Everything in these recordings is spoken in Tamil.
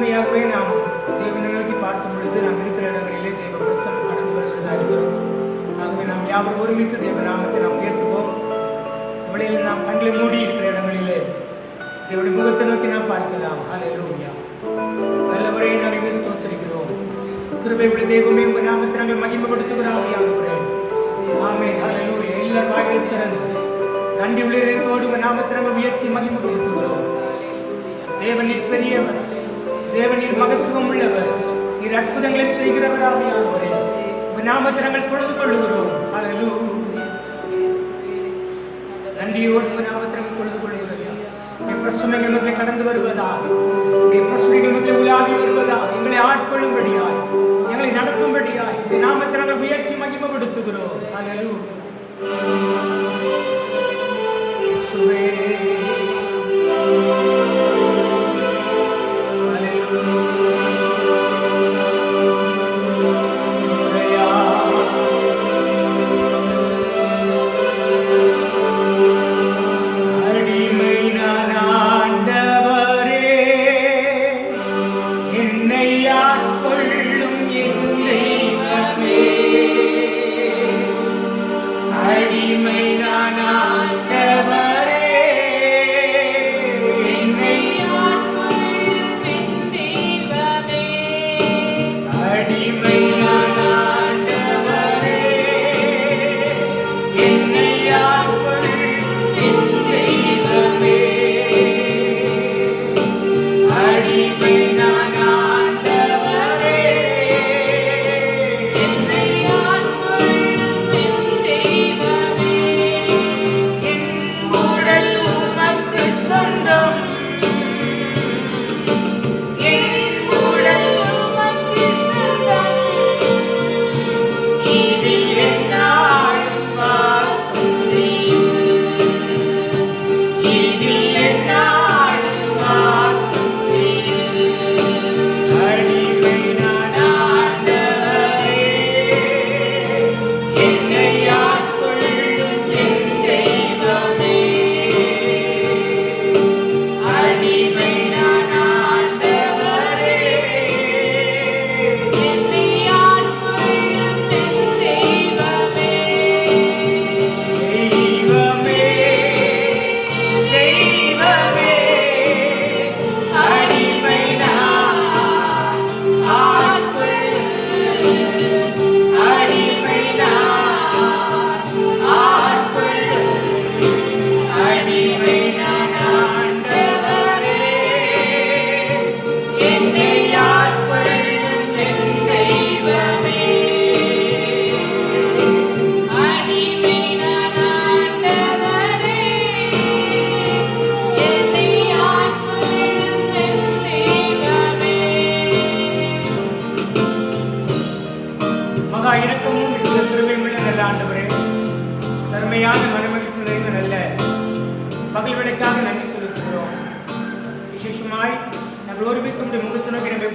இப்படியாகவே நாம் தேவனை நோக்கி பார்க்கும் பொழுது நாம் இருக்கிற இடங்களிலே தேவ பிரசன்னம் கடந்து வருவதாக இருக்கிறோம். ஆகவே நாம் யாரும் ஒருமித்து தேவ நாமத்தை நாம் உயர்த்துவோம். இவளையில் நாம் கண்களை மூடி இருக்கிற இடங்களிலே தேவனுடைய முகத்தை நோக்கி நாம் பார்க்கலாம். ஹல்லேலூயா. நல்லவரே நாங்கள் ஸ்தோத்திரிக்கிறோம். கிருபை உள்ள தெய்வமே, உங்கள் நாமத்தை நாங்கள் மகிமைப்படுத்துகிறோம். ஆமென். ஹல்லேலூயா. எல்லார் வாயிலும் திறந்து நன்றி உள்ளத்தோடு உங்கள் நாமத்தை நாங்கள் உயர்த்தி மகிமைப்படுத்துகிறோம். தேவனீர் பெரியவர், தேவனீர் மகத்துவம் உள்ளவர், நீர் அற்புதங்களை செய்கிறவர். ஆவியானவரே, உங்கள் நாமத்தை நாங்கள் தொழுது கொள்ளுகிறோம். ஹல்லேலூயா. நன்றியோடு உங்கள் நாமத்தை நாங்கள் தொழுது கொள்ளுகிறோம். பிரச்சனைகள் மக்களை கடந்து வருவதாக, பிரச்சனைகள் மக்களை உலாவி வருவதாக, எங்களை ஆட்கொள்ளும்படியாய், எங்களை நடத்தும்படியாய் இந்த நாமத்தை நாங்கள் உயர்த்தி மகிமைப்படுத்துகிறோம். ஹல்லேலூயா. இயேசுவே,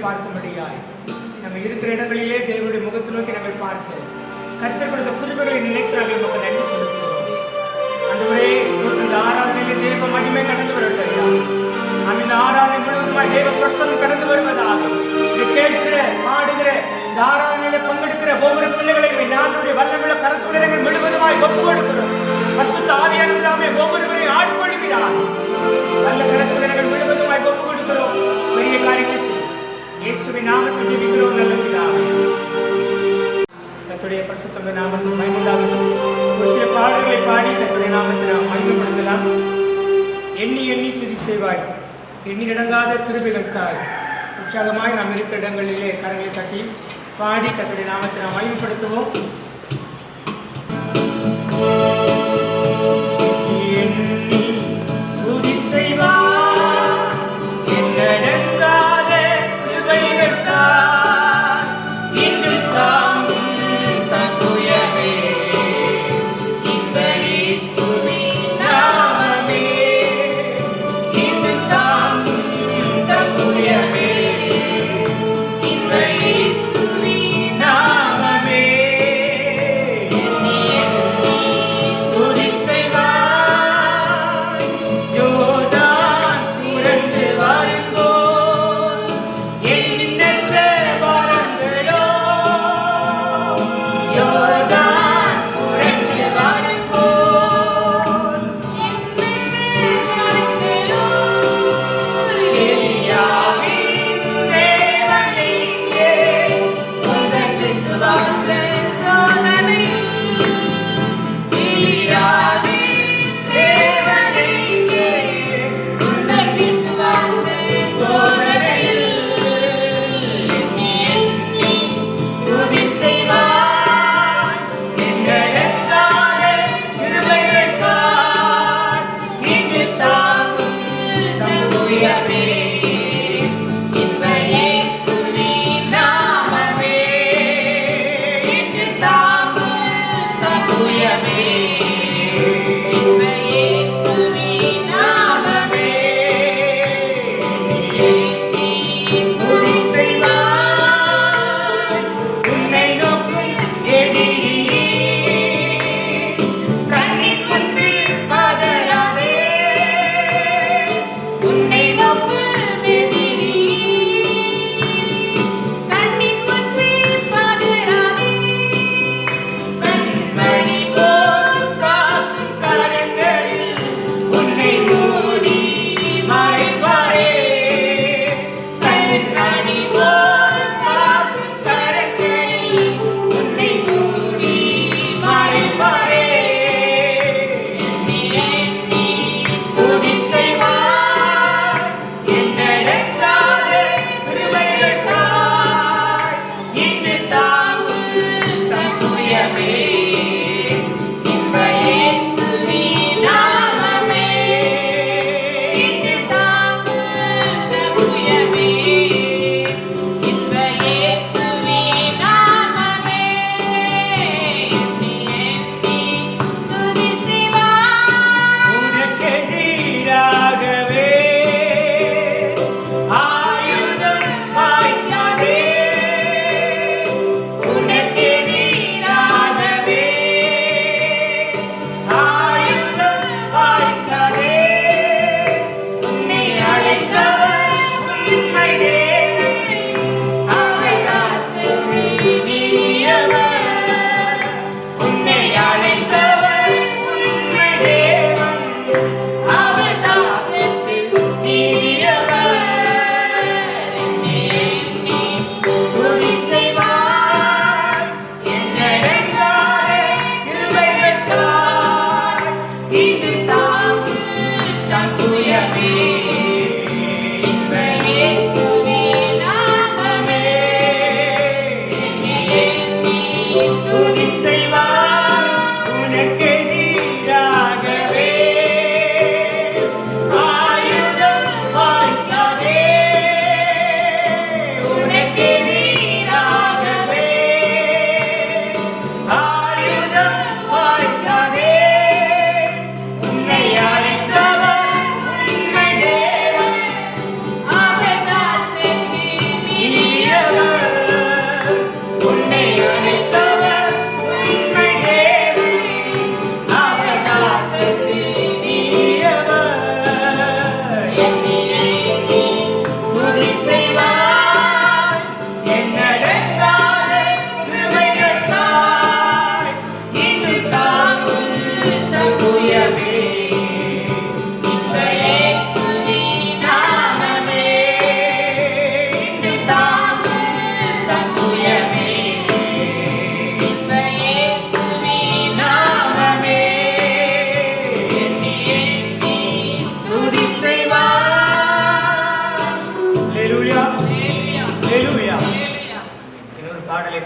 பார்க்கும்படியாய் நம்ம இருக்கிற இடங்களிலே தேவனுடைய முகத்தை நோக்கி நாங்கள் பார்த்து கர்த்தர் கொடுத்த கிருபைகளை நினைத்து நாங்கள் நமக்கு நன்றி செலுத்துகிறோம். ஆண்டவரே, இந்த ஆராதனையிலே தேவ மகிமை கடந்து வரட்டும். அந்த ஆராதனை முழுவதுமாய் தேவ பிரசன்னம் கடந்து வருவதாக இதை கேட்கிற பாடுகிற இந்த ஆராதனையில பங்கெடுக்கிற ஒவ்வொரு பிள்ளைகளையும் நாட்டுடைய வல்லமுள்ள கருத்துடையங்கள் முழுவதுமாய் ஒப்பு கொடுக்கிறோம். பரிசுத்த ஆவியானவரே ஒவ்வொருவரையும் ஆட்கொள்கிறார். நல்ல கருத்துடையங்கள் முழுவதுமாய் ஒப்பு கொடுக்கிறோம். பெரிய காரியங்கள் இயேசுவின் நாமத்தில் ஜெபிக்கிறோம் நல்ல பிதாவே. கர்த்தருடைய பரிசுத்த நாமத்தில் மகிமையாகட்டும். ஒரு சில பாடல்களை பாடி கர்த்தருடைய நாமத்தை நாம் மகிமைப்படுத்தலாம். எண்ணி எண்ணி துதி செய்வாய், எண்ணி அடங்காத கிருபைகளுக்காய் உற்சாகமாய் நாம் இருக்கிற இடங்களிலே கரங்களை தட்டி பாடி கர்த்தருடைய நாமத்தை நாம் மகிமைப்படுத்துவோம். எண்ணி துதி செய்வாய்,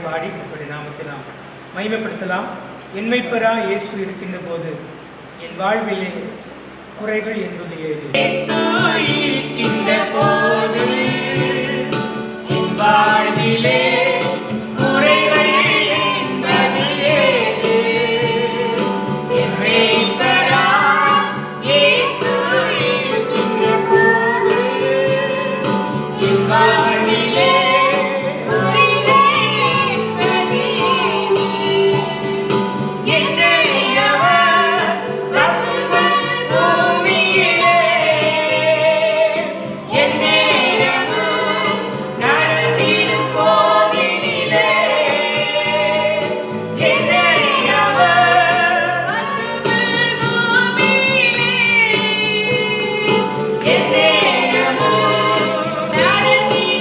பாடி இப்படி நாமத்தை நாம் மகிமைப்படுத்தலாம். என் மீட்பரா இயேசு இருக்கின்ற போது என் வாழ்விலே குறைகள் என்பது ஏது? இருக்கின்ற போது என் வாழ்விலே குறைகள் என்பது ஏது? என் மீட்பரா இயேசு இருக்கின்ற போது என் வாழ்விலே Amen.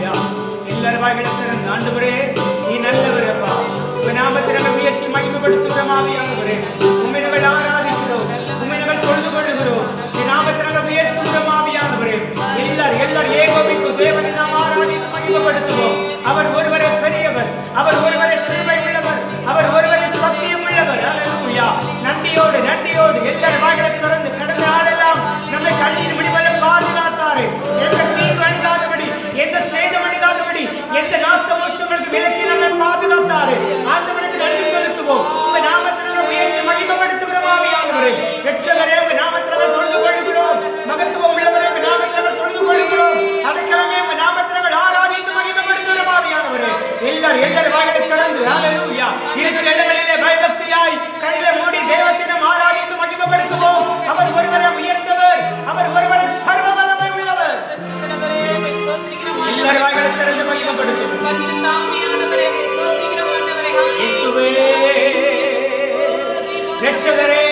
ஹalleluya. எல்லார் வாய்களும் திறந்து ஆண்டவரே நீ நல்லவர் அப்பா. உம்மை நாமத்தை நாங்கள் உயர்த்தி மகிமைப்படுத்துகிறோம் ஆவியானவரே. உம்மை நாங்கள் ஆராதிக்கிறோம், உம்மை நாங்கள் தொழுது கொள்ளுகிறோம். நீ நாமத்தை நாங்கள் உயர்த்துகிறோம் ஆவியானவரே. எல்லார் ஏகோபித்து தேவனை நாம் ஆராதித்து மகிமைப்படுத்துவோம். அவர் ஒருவரே பெரியவர், அவர் ஒருவரே கிருபை உள்ளவர், அவர் ஒருவரே சத்தியம் உள்ளவர். ஹalleluya. நன்றியோடு எல்லார் வாய்களை திறந்து கடந்த நாளெல்லாம் நம்மை கண்ணீர் விடுவதை பாதுகாத்தாரே. எந்த தீங்கு அணியாதபடி, எந்த சேதம் அணியாதபடி, எந்த நாச மோசங்களுக்கு விலக்கி நம்மை பாதுகாத்தாரே. ஆண்டவருக்கு நன்றி செலுத்துவோம். உங்கள் நாமத்தினால உயர்த்தி மகிமைப்படுத்துகிறோம் ஆவியானவரே. இரட்சகரே உங்கள் நாமத்தினால தொழுது கொள்கிறோம். மகத்துவம் உள்ளவரே உங்கள் நாமத்தினால தொழுது கொள்கிறோம். அதற்காக உங்கள் நாமத்தினால ஆராதித்து மகிமைப்படுத்துகிறோம் ஆவியானவரே. எல்லார் வாய்களை திறந்து ஹalleluya இருக்கிற இடங்களிலே பயபக்தியாய் கண்களை மூடி தேவனை ஆராதித்து மகிமைப்படுத்துவோம். அவர் ஒருவரே உயர்ந்தவர், அவர் ஒருவரே சர்வ வல்லமை உள்ளவர். எல்லார் வாய்களை திறந்து மகிமைப்படுத்துவோம். பரிசுத்த ஆவியானவரே ஸ்தோத்திரிக்கிறோம் ஆண்டவரே. இயேசுவே இரட்சகரே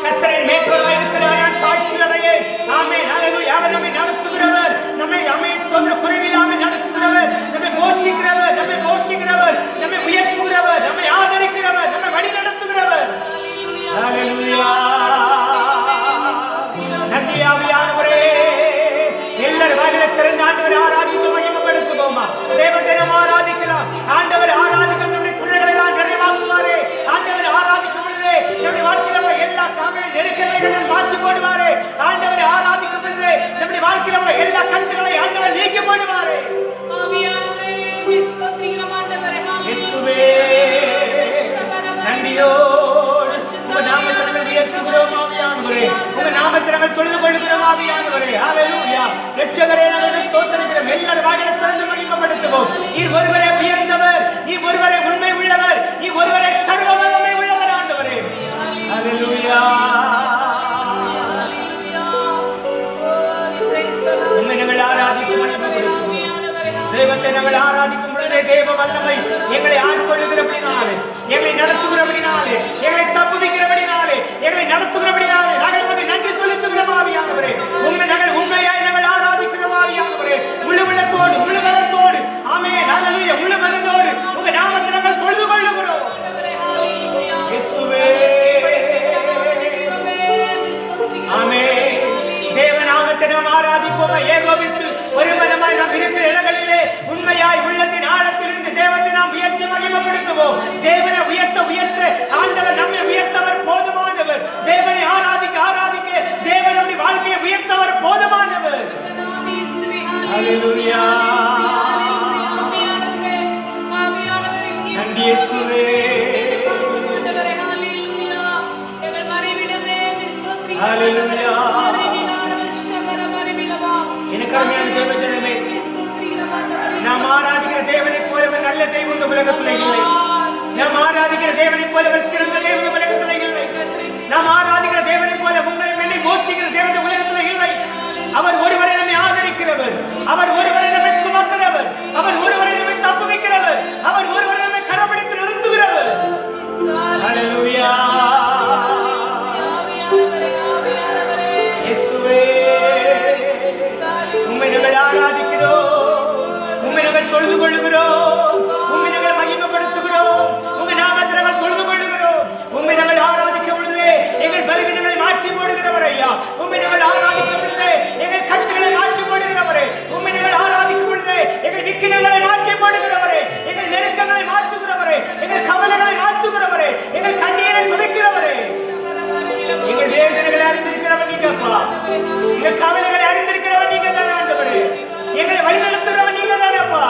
கர்த்தரின் மேய்ப்பராய் இருக்கிறார் தாழ்ச்சியடையே. ஆமென் ஹalleluya. அவர் நம்மை நடத்துகிறவர், நம்மை சொந்த குறைவில்லாமல் நடத்துகிறவர், நம்மை போஷிக்கிறவர், நம்மை உயர்த்துகிறவர், நம்மை ஆதரிக்கிறவர், நம்மை வழி நடத்துகிறவர். ஹalleluya. நன்றி ஆவியானவரே. எல்லார் வாய்களை திறந்து ஆண்டவரை ஆராதித்து மகிமைப்படுத்துவோமா. தேவனை ஆராதிக்கலாம். ஆண்டவர் ஆராதிக்க நம்முடைய குறைகளை எல்லாம் நிறைவாக்குவாரே. ஆண்டவர் ஆராதிக்கும் பொழுது நம்முடைய வாழ்க்கையில உள்ள எல்லா நெருக்கங்களை மாற்றி போடுவாரே. ஆண்டவரை ஆராதிக்கும் பொழுது நம்முடைய வாழ்க்கையில உள்ள எல்லா கட்டுகளை ஆண்டவர் நீக்கி போடுவாரே. இயேசுவே நன்றியோடு உங்க நாமத்தை உயர்த்துகிறோம் ஆவியானவரே. உங்க நாமத்தை நாங்கள் தொழுது கொள்கிறோம் ஆவியானவரே. ஹalleluya. இரட்சகரே நாங்கள் ஸ்தோத்திரிக்கிறோம். எல்லார் வாய்களை திறந்து மகிமைப்படுத்துவோம். நீர் ஒருவரே உயர்ந்தவர், நீர் ஒருவரே உண்மை உள்ளவர், நீர் ஒருவரே சர்வ வல்லமை உள்ளவர் ஆண்டவரே. ஹalleluya. உம்மை நாங்கள் ஆராதித்து மகிமைப்படுத்துவோம். தெய்வத்தை நாங்கள் ஆராதிக்கும் பொழுதே தேவ வல்லமை எங்களை ஆட்கொள்ளுகிறபடினாலே, எங்களை நடத்துகிறபடினாலே, எங்களை தப்புவிக்கிறபடினாலே, எங்களை நடத்துகிறபடினாலே நாங்கள் உமக்கு நன்றி செலுத்துகிறோம் ஆவியானவரே. உண்மையாய் நாங்கள் ஆராதிக்கிறோம் ஆவியானவரே. முழு பலத்தோடு ஆமென் ஹalleluya. முழு பலத்தோடு உங்க நாமத்தை நாங்கள் தொழுது கொள்ளுகிறோம். இயேசுவே ஆமென். தேவ நாமத்தை நாம் ஆராதிப்போம். ஏகோபித்து ஒரு மனமாய் நாம் இருக்கிற இடங்களிலே உண்மையாய் உள்ளத்தின் ஆழத்திலிருந்து தேவத்தை நாம் உயர்த்தி மகிமைப்படுத்துவோம். தேவனை உயர்த்த ஆண்டவர் நம்மை உயர்த்தவர் போதுமானவர். தேவனை ஆராதிக்க தேவனுடைய வாழ்க்கையை உயர்த்தவர் போதுமானவர். ஹalleluya. நன்றி இயேசுவே. ஹalleluya. எனக்கருமையான தேவஜனமே, நாம் ஆராதிக்கிற தேவனை போலவர் நல்ல தெய்வம் இந்த உலகத்தில் இல்லை. நாம் ஆராதிக்கிற தேவனை போலவர் சிறந்த தெய்வம் இந்த உலகத்தில் இல்லை. நாம் ஆராதிக்கிற தேவனை போல உங்களை என்னை மோசிக்கிற தேவன் இந்த உலகத்தில் இல்லை. அவர் ஒருவரை நம்மை ஆதரிக்கிறவர், அவர் ஒருவரை நம்மை சுமக்கிறவர், அவர் ஒருவரை நம்மை தப்புவிக்கிறவர், அவர் ஒருவரை நம்மை கரப்பிடித்து நடத்துகிறவர். ஹalleluya. இயேசுவே உம்மை நாங்கள் ஆராதிக்கிறோம், உம்மை நாங்கள் தொழுது கொள்ளுகிறோம், உம்மை நாங்கள் மகிமைப்படுத்துகிறோம், உங்க நாமத்தை நாங்கள் தொழுது கொள்ளுகிறோம். உம்மை நாங்கள் ஆராதிக்கும் பொழுது எங்கள் பலவீனங்களை மாற்றி போடுகிறவர் ஐயா. உம்மை நாங்கள் ஆராதிக்கும் பொழுது எங்கள் கட்டுகளை மாற்றி போடுகிறவரே. உம்மை நாங்கள் ஆராதிக்கும் பொழுது எங்கள் விக்கினங்களை மாற்றி போடுகிறவரே, எங்கள் நெருக்கங்களை மாற்றுகிறவரே, எங்கள் கவலைகளை மாற்றுகிறவரே, எங்கள் கண்ணீரை துடைக்கிறவரே. எங்கள் வேதனைகளை அறிந்திருக்கிறவன் நீங்கப்பா, எங்கள் கவலைகளை அறிந்திருக்கிறவன் நீங்க தானே ஆண்டவரே. எங்களை வழிநடத்துகிறவன் நீங்க தானேப்பா.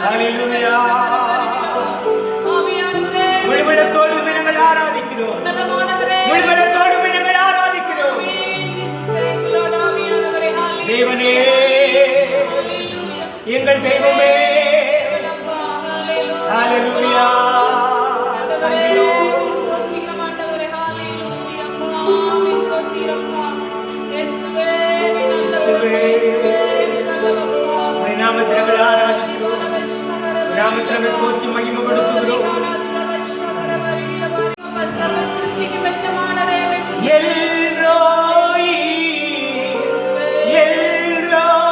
ஹalleluya. முழுமனத்தோடு நாங்கள் ஆராதிக்கிறோம், முழுமனத்தோடு நாங்கள் ஆராதிக்கிறோம். தேவனே எங்கள் தெய்வமே. ஹalleluya. நாமத்தில் ஆராதிக்கிறோம், நாமத்தில் போற்றி மகிமைப்படுத்துகிறோம். எல்ரோய் எல்ரோய்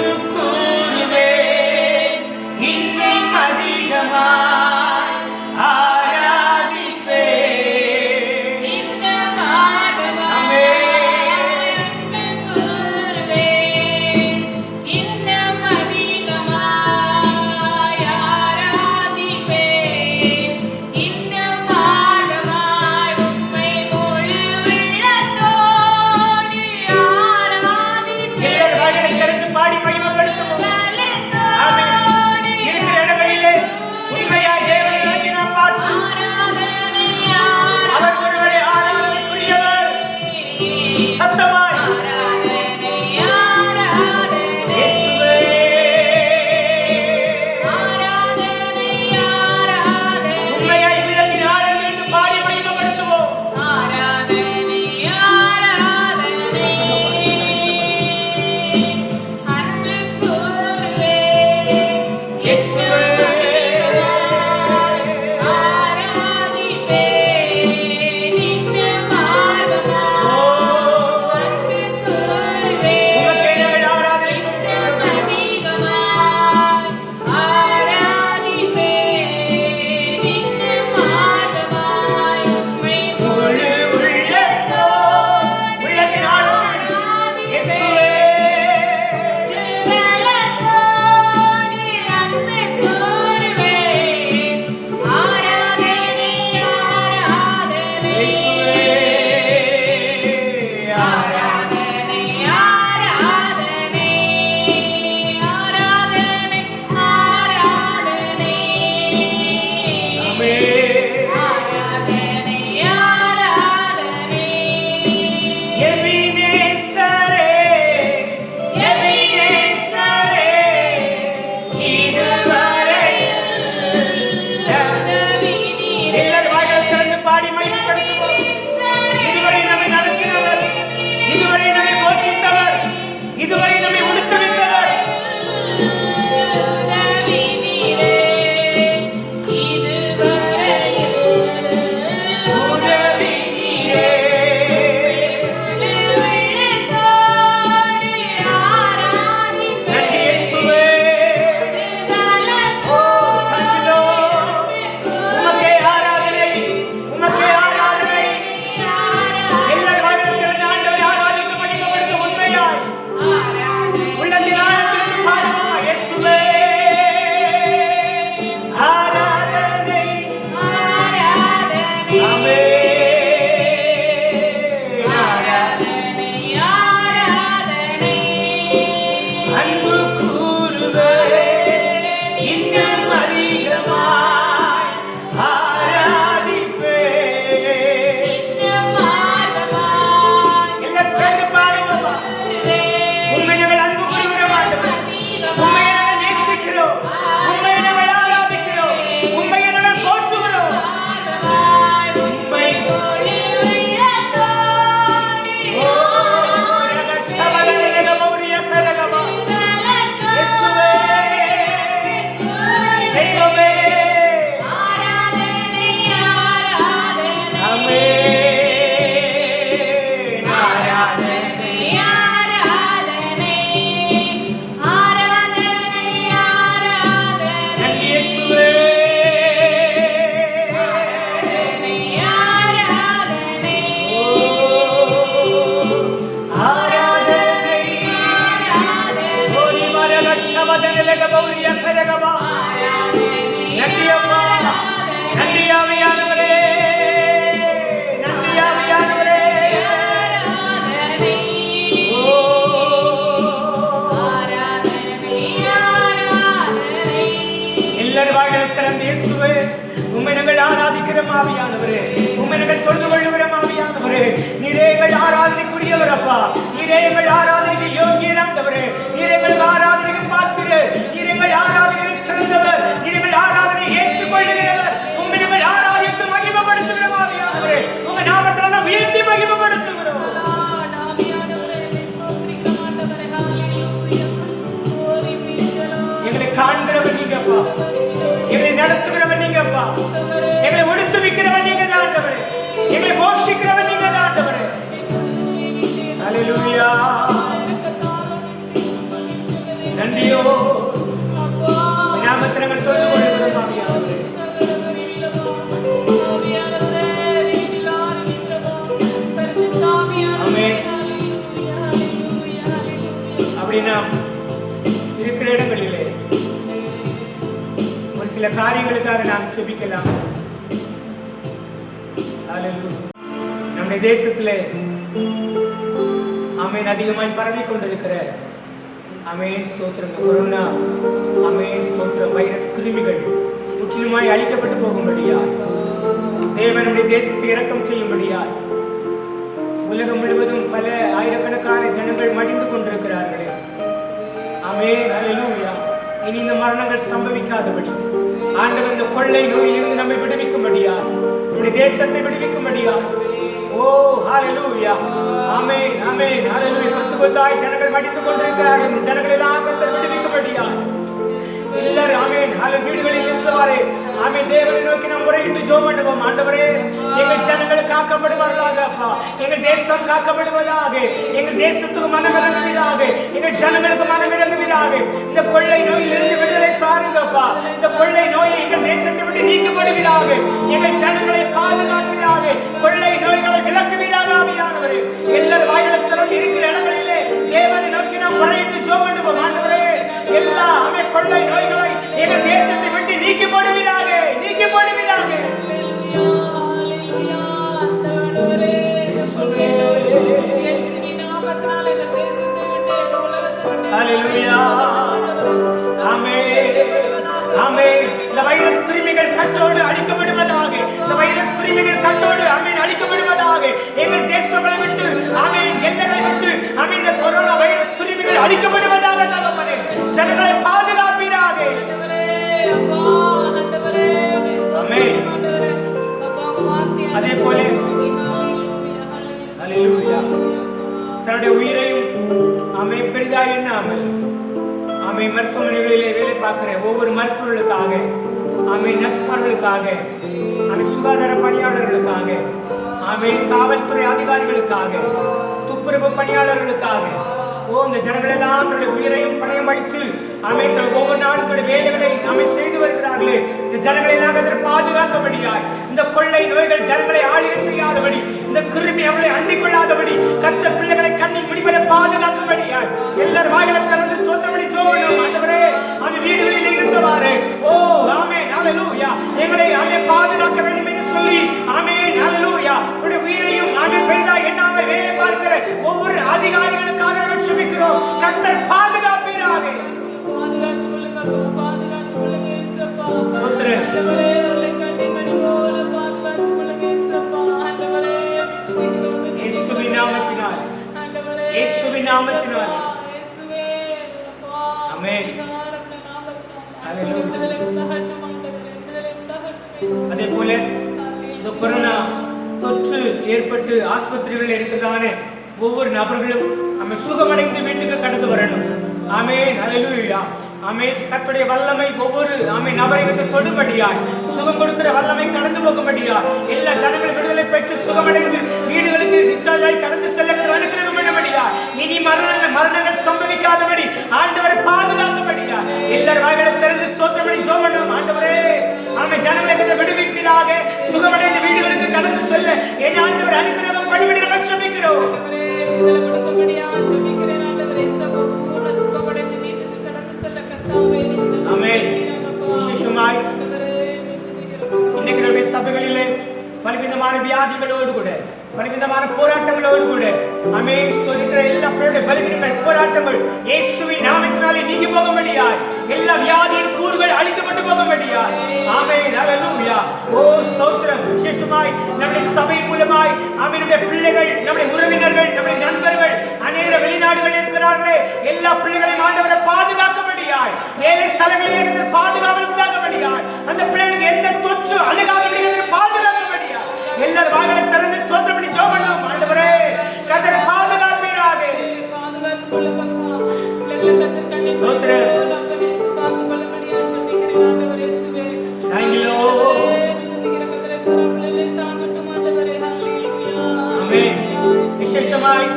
அன்பு கூறுவேன் இன்னும் அதிகமாய் ஆராதிப்பேன் இன்னும் அதிகமாய் அன்பு கூறுவேன் இன்னும் அதிகமாய் ஆராதிப்பேன் இன்னும் அதிகமாய் உம்மை முழு உள்ளத்தோடு ஆராதிப்பேன் பாடி மகிமைப்படுத்துவோம். இருக்கிற இடங்களிலே உண்மையாய் தேவனை நோக்கி நாம் பார்ப்போம். அவர் ஒருவரே ஆராதனைக்குரியவர். சத்தமாய் இயேசுவே உண்மையாய் இதயத்தின் ஆழத்திலிருந்து பாடி மகிமைப்படுத்துவோம். இதுவரை நம்மை உடுத்துவித்தவர் உம்மை நாங்கள் ஆராதிக்கிறோம் ஆவியானவரே, உம்மை நாங்கள் தொழுது கொள்ளுகிறோம் ஆவியானவரே. நீரே எங்கள் ஆராதனைக்குரியவர் அப்பா, நீரே எங்கள் ஆராதனைக்கு யோகியரானவரே, நீரே எங்கள் ஆராதனைக்கு பாத்திரு, நீரே எங்கள் ஆராதனைக்கு சிறந்தவர், நீரே எங்கள் ஆராதனை ஏற்றுக்கொள்ளுகிறவர். உம்மை நாங்கள் ஆராதித்து மகிமைப்படுத்துகிறோம் ஆவியானவரே, உங்க நாமத்தில் நாம் உயர்த்தி மகிமைப்படுத்துகிறோம். எங்களை காண்கிறவர் நீங்கப்பா, எங்களை நடத்துகிறவன் நீங்கப்பா, எங்களை ஒடுத்து வைக்கிறவன் நீங்க தான் ஆண்டவரே, எங்களை போஷிக்கிறவன் நீங்க தான் ஆண்டவரே. ஹல்லேலூயா. சில காரியங்களுக்காக நாம் ஜெபிக்கலாம். நம்முடைய தேசத்திலே ஆமென் அதிகமாய் பரவி கொண்டிருக்கிற ஆமென் ஸ்தோத்திரம் கொரோனா ஆமென் ஸ்தோத்திரம் வைரஸ் கிருமிகள் முற்றிலுமாய் அழிக்கப்பட்டு போகும்படியா தேவனுடைய தேசத்தை இரக்கம் செய்யும்படியா உலகம் முழுவதும் பல ஆயிரக்கணக்கான ஜனங்கள் மடிந்து கொண்டிருக்கிறார்களே. ஆமென் ஹல்லேலூயா. இனி இந்த மரணங்கள் சம்பவிக்காதபடி ஆண்டவர் இந்த கொள்ளை நோயிலிருந்து நம்மை விடுவிக்கும்படியா நம்முடைய தேசத்தை விடுவிக்கும்படியா ஓ ஹல்லேலூயா. ஆமென் ஆமென் ஹல்லேலூயா. கொத்தாய் ஜனங்கள் மடிந்து கொண்டிருக்கிறார்கள். இந்த ஜனங்கள் எல்லாம் கர்த்தர் விடுவிக்கும்படியா எல்லாரும் ஆமென் ஹல்லேலூயா வீடுகளில் இருந்தவாறே ஆமென் தேவனை நோக்கி நாம் முறையிட்டு ஜெபம் பண்ணுவோம். ஆண்டவரே எங்கள் ஜனங்கள் காக்கப்படுவார்களாக அப்பா. எங்கள் தேசம் காக்கப்படுவதாக. எங்கள் தேசத்துக்கு மனமிறங்குவதாக. எங்கள் ஜனங்களுக்கு மனமிறங்குவதாக. இந்த கொள்ளை நோயிலிருந்து விடுதலை தாருங்கப்பா. இந்த கொள்ளை நோயை எங்கள் தேசத்தை விட்டு நீக்கப்படுவதாக. எங்கள் ஜனங்களை பாதுகாப்பதாக. கொள்ளை நோய்களை விலக்குவதாக ஆவியானவரே. எல்லாரும் வாய்களை திறந்து இருக்கிற இடங்களிலே தேவனை நோக்கி நாம் முறையிட்டு ஜெபம் பண்ணுவோம். ஆண்டவரே எல்லா கொள்ளை நோய்களை எங்கள் தேசத்தை விட்டு நீக்கப்படுவதாக. நீக்கப்படுவதாக. ஹல்லேலூயா. ஆமென் ஆமென். இந்த வைரஸ் கிருமிகள் கட்டோடு அழிக்கப்படுவதாக. இந்த வைரஸ் கிருமிகள் கட்டோடு ஆமென் அழிக்கப்படுவதாக. எங்கள் தேசங்களை விட்டு ஆமென் எல்லைகளை விட்டு ஆமென் இந்த கொரோனா வைரஸ் கிருமிகள் அழிக்கப்படுவதாக. தகப்பனே ஜனங்களை பாதுகாப்பீராக. ஆமென். அதே போல ஹல்லேலூயா தன்னுடைய உயிரையும் ஆமென் பெரிதாக எண்ணாமல் ஆமென் மருத்துவமனைகளிலே வேலை பார்க்கிற ஒவ்வொரு மருத்துவர்களுக்காக ஆமென் நர்ஸ்மார்களுக்காக ஆமென் சுகாதார பணியாளர்களுக்காக ஆமென் காவல்துறை அதிகாரிகளுக்காக துப்புரவு பணியாளர்களுக்காக இந்த ஜனங்கள் எல்லாம் தன்னுடைய உயிரையும் பணயம் வைத்து அமைத்த ஒவ்வொரு நாளும் வேலைகளை செய்து வருகிறார்களே. இந்த ஜனங்களை எல்லாம் பாதுகாக்கபடியாய் இந்த கொள்ளை நோய்கள் ஜனங்களை ஆளுகை செய்யாதபடி இந்த கிருமி அவளை அண்டிக் கொள்ளாதபடி கர்த்தர் பிள்ளைகளை கண்ணி முடிவதை பாதுகாக்கபடியாய் எல்லாரும் வாய்களை திறந்து ஸ்தோத்திரப்படி ஜெபிப்போம். ஆண்டவரே அந்த வீடுகளில் இருந்தவாறு ஓ ஆமென் ஹல்லேலூயா எங்களை ஆமென் பாதுகாக்க வேண்டும் என்று சொல்லி ஆமென் ஹல்லேலூயா உடைய உயிரையும் ஆமென் பெரிதாக எண்ணாமல் வேலை பார்க்கிற ஒவ்வொரு அதிகாரிகளுக்காக நாம் ஜெபிக்கிறோம். கர்த்தர் பாதுகாப்பீராக. இயேசுவின் நாமத்தினால் இயேசுவின் நாமத்தினால் ஆமென் ஹல்லேலூயா. அதே போல இந்த கொரோனா தொற்று ஏற்பட்டு ஆஸ்பத்திரிகளில் இருக்கிறதான ஒவ்வொரு நபர்களும் நம்ம சுகமடைந்து வீட்டுக்கு கடந்து வரணும். ஆமென் ஹல்லேலூயா. ஆமென் கர்த்தருடைய வல்லமை ஒவ்வொரு ஆமென் நபருக்கு தொடும்படியாய் சுகம் கொடுக்கிற வல்லமை கடந்து போகும்படியாய் எல்லா ஜனங்களும் விடுதலை பெற்று சுகமடைந்து வீடுகளுக்கு டிஸ்சார்ஜ் கடந்து செல்ல அனுகிரகம் பண்ணும்படியாய் இனி மரணங்கள் சம்பவிக்காதபடி ஆண்டவரை பாதுகாக்கும்படியாய் எல்லாரும் வாய்களை திறந்து ஸ்தோத்திரப்படி ஜெபம் பண்ணுவோம். ஆண்டவரே ஆமென் ஜனங்களுக்கு விடுவிப்பீராக. சுகமடைந்த வீடுகளுக்கு கடந்து செல்ல என் ஆண்டவர் அனுகிரகம் பண்ணும்படி நாம் ஜெபிக்கிறோம். ஆமென். விசேஷமாய் இன்னைக்கு நம்முடைய சபைகளிலே பலவிதமான வியாதிகளோடு கூட பலவிதமான போராட்டங்களோடு கூட ஆமென் சொல்லிக்கிற எல்லா பலவிதமான போராட்டங்கள் இயேசுவின் நாமத்தினாலே நீங்கி போகும்படியாய் எல்லா வியாதியின் கூறுகள் அழிக்கப்பட்டு போகும்படியாய் ஆமென் ஹல்லேலூயா. ஓ ஸ்தோத்திரம். விசேஷமாய் நம்முடைய சபை மூலமாய் ஆமெனுடைய பிள்ளைகள் நம்முடைய உறவினர்கள் நம்முடைய நண்பர்கள் அநேக வெளிநாடுகளில் இருக்கிறார்களே எல்லா பிள்ளைகளையும் ஆண்டவரை பாதுகாக்கும்படியாய் வேலை ஸ்தலங்களில் இருந்து பாதுகாவல் உண்டாகும்படியாய் அந்த பிள்ளைகளுக்கு எந்த தொற்று அணுகாதபடி பாதுகாக்கும்படியாய் எல்லாரும் வாய்களை திறந்து ஸ்தோத்திரப்படி ஜெபம் பண்ணுவோம். ஆண்டவரே கர்த்தர் பாதுகாப்பீராக. விசேஷமாய்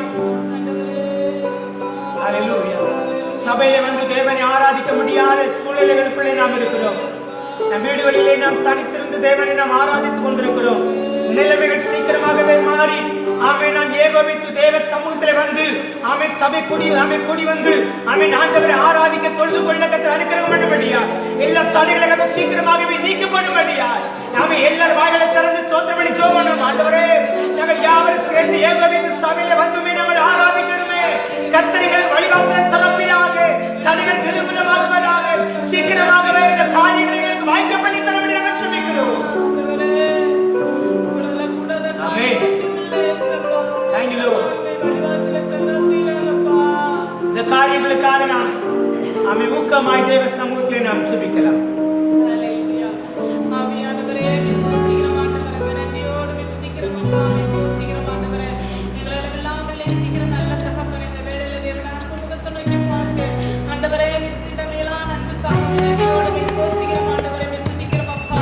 சபையில வந்து தேவனை ஆராதிக்க முடியாத சூழ்நிலைகளுக்குள்ளே நாம் இருக்கிறோம். நம் வீடுகளிலே நாம் தனித்திருந்து தேவனை நாம் ஆராதித்துக் கொண்டிருக்கிறோம். நிலைமைகள் சீக்கிரமாகவே மாறி ஆமென் நாம் ஏகோபித்து தேவ சமூகத்திலே வந்து ஆமென் சபை கூடி வந்து ஆமென் ஆண்டவரை ஆராதிக்க தொழுது கொள்ள கர்த்தர் அனுக்கிரகம் பண்ணும்படி நீக்கப்படும்படியா, எல்லா தடைகளை கத்த சீக்கிரமாகவே நீக்கப்படும்படியா நாம எல்லாரும் வாய்களை திறந்து ஸ்தோத்திரப்படி ஜெபம் ஆண்டவரே. நாங்கள் யாவரும் சேர்ந்து ஏகோவின் சபையில வந்துமே நாங்கள் ஆராதிக்கணுமே. கர்த்தர்கள் வழிபாட்டை தரப்பினாக தடைகள் நிரூபணமாகுவதாக சீக்கிரமாகவே இந்த காரியங்களை எங்களுக்கு வாய்க்க பண்ணி தரப்படி நாங்கள் ஜெபிக்கிறோம். ஆமென். Thank you Lord. இந்த காரியங்களுக்காக நாம் ஆமென் ஊக்கமாய் தேவ சமூகத்திலே நாம் ஜெபிக்கலாம். ஹalleluya. ஆவியானவரே சீக்கிரமானவரே நன்றியோடு துதிக்கிறோம். சீக்கிரமானவரே எங்களால் எல்லாம் சீக்கிர நல்ல தகப்பனே இந்த வேளையில தேவனான முகத்தை நோக்கி பார்த்து ஆண்டவரே இந்த மேலான அன்புக்காக நன்றியோடு சீக்கிரமானவரே துதிக்கிறோம் அப்பா.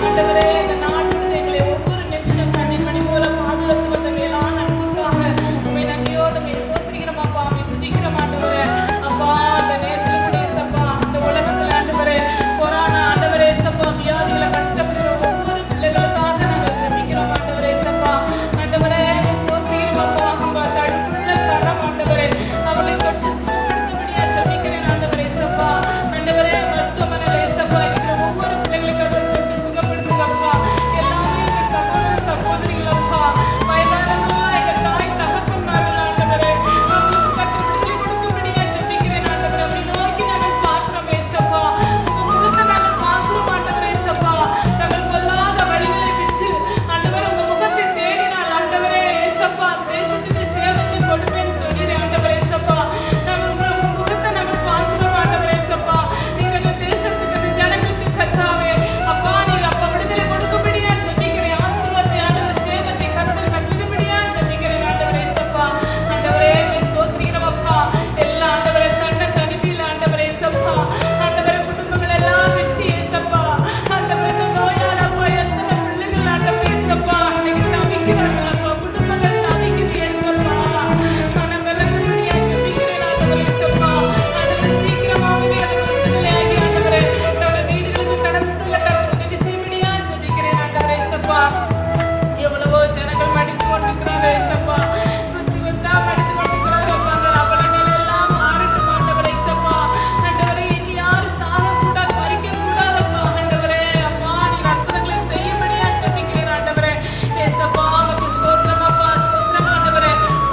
ஆண்டவரே இந்த நாட்டில் எங்களை ஒவ்வொரு நிமிஷம் கண்ணிமணி போல பாதுகாத்து வந்த மேலான அன்புக்காக உம்மை நன்றியோடு சீக்கிரம் அப்பா துதிக்கிறோம் ஆண்டவரே. அப்பா அந்த நேரத்தில் கூட சப்பா இந்த உலகத்தில் ஆண்டவரே கொரோனா ஆண்டவரே சப்பா வியாதிகளை கஷ்டப்படுற ஒவ்வொரு பிள்ளைகளுக்காக நாங்கள் ஜெபிக்கிறோம் ஆண்டவரே சப்பா. ஆண்டவரே சீக்கிரம் அப்பா அவங்க தடுப்புள்ள தரம் ஆண்டவரே அவளை தொட்டு சுகப்படுத்தும்படியா ஜெபிக்கிறேன் ஆண்டவரே சப்பா. ஆண்டவரே மருத்துவமனையில சப்பா இருக்கிற ஒவ்வொரு பிள்ளைகளுக்காக தொட்டு சுகப்படுத்துங்கப்பா. எல்லாமே எங்க சகோதர சகோதரிகள் அப்பா, வயதானவங்களா எங்க தாய் தகப்பன்மார்கள் ஆண்டவரே அவங்களுக்கு கற்றுப்பிடிச்சு கொடுக்கும்படியா ஜெபிக்கிறேன் ஆண்டவரே. அப்படி நோக்கி நாங்கள் பார்க்கிறோம் ஏசப்பா. உங்க முகத்தை நாங்கள் பார்க்கிறோம் ஆண்டவரே ஏசப்பா. நாங்கள் பொல்லாத வழிகளை விட்டு ஆண்டவரே உங்க முகத்தை தேடினால் ஆண்டவரே ஏசப்பா தேசத்துக்கு சேவத்தை கொடுப்பேன்னு சொல்லிடுறேன் ஆண்டவரே ஏசப்பா. நாங்கள் உங்க முகத்தை நாங்கள் பார்க்கிறோம் ஆண்டவரே ஏசப்பா. நீங்க இந்த தேசத்துக்கு இந்த ஜனங்களுக்கு கத்தாவே அப்பா நீங்க அப்பா விடுதலை கொடுக்கும்படியா ஜெபிக்கிறேன். ஆசீர்வாதத்தை ஆண்டவர் சேவத்தை கத்தல் கட்டளும்படியா ஜெபிக்கிறேன் ஆண்டவரே ஏசப்பா. ஆண்டவரே ஸ்தோத்திரிக்கிறோம் அப்பா. எல்லா ஆண்டவரே சண்டை தனிமையில் ஆண்டவரே ஏசப்பா. ஆண்டவரே குடும்பங்கள் எல்லாம் வெற்றி ஏசப்பா. ஆண்டவரே இந்த நோயால் அப்பா எத்தனை பிள்ளைகள் ஆண்டவரே ஏசப்பா இன்னைக்கு தவிக்கிறார்கள் அப்பா. குடும்பங்கள் தவிக்குது ஏசப்பா. ஆண்டவரே விடுதலையா ஜெபிக்கிறேன் ஆண்டவரே ஏசப்பா. ஆண்டவரே சீக்கிரமாகவே அவர்கள் விடுதலையாகி ஆண்டவரே தங்கள் வீடுகளுக்கு கடந்து செல்ல உதவி செய்யும்படியா ஜெபிக்கிறேன் ஆண்டவரே ஏசப்பா. எவ்வளவோ ஜனங்கள் மடித்து கொண்டிருக்கிறார்கள் ஏசப்பா. குச்சி குத்தா மடித்து கொண்டிருக்கிறார்கள் அப்பா. அந்த அவலங்கள் எல்லாம் மாறட்டும் ஆண்டவரே ஏசப்பா. ஆண்டவரே இனி யாரும் சாகக்கூடாது, மரிக்கக்கூடாதப்பா ஆண்டவரே. அப்பா நீங்க அற்புதங்களை செய்யும்படியா ஜெபிக்கிறேன் ஆண்டவரே ஏசப்பா. உமக்கு ஸ்தோத்திரம் அப்பா, ஸ்தோத்திரம் ஆண்டவரே.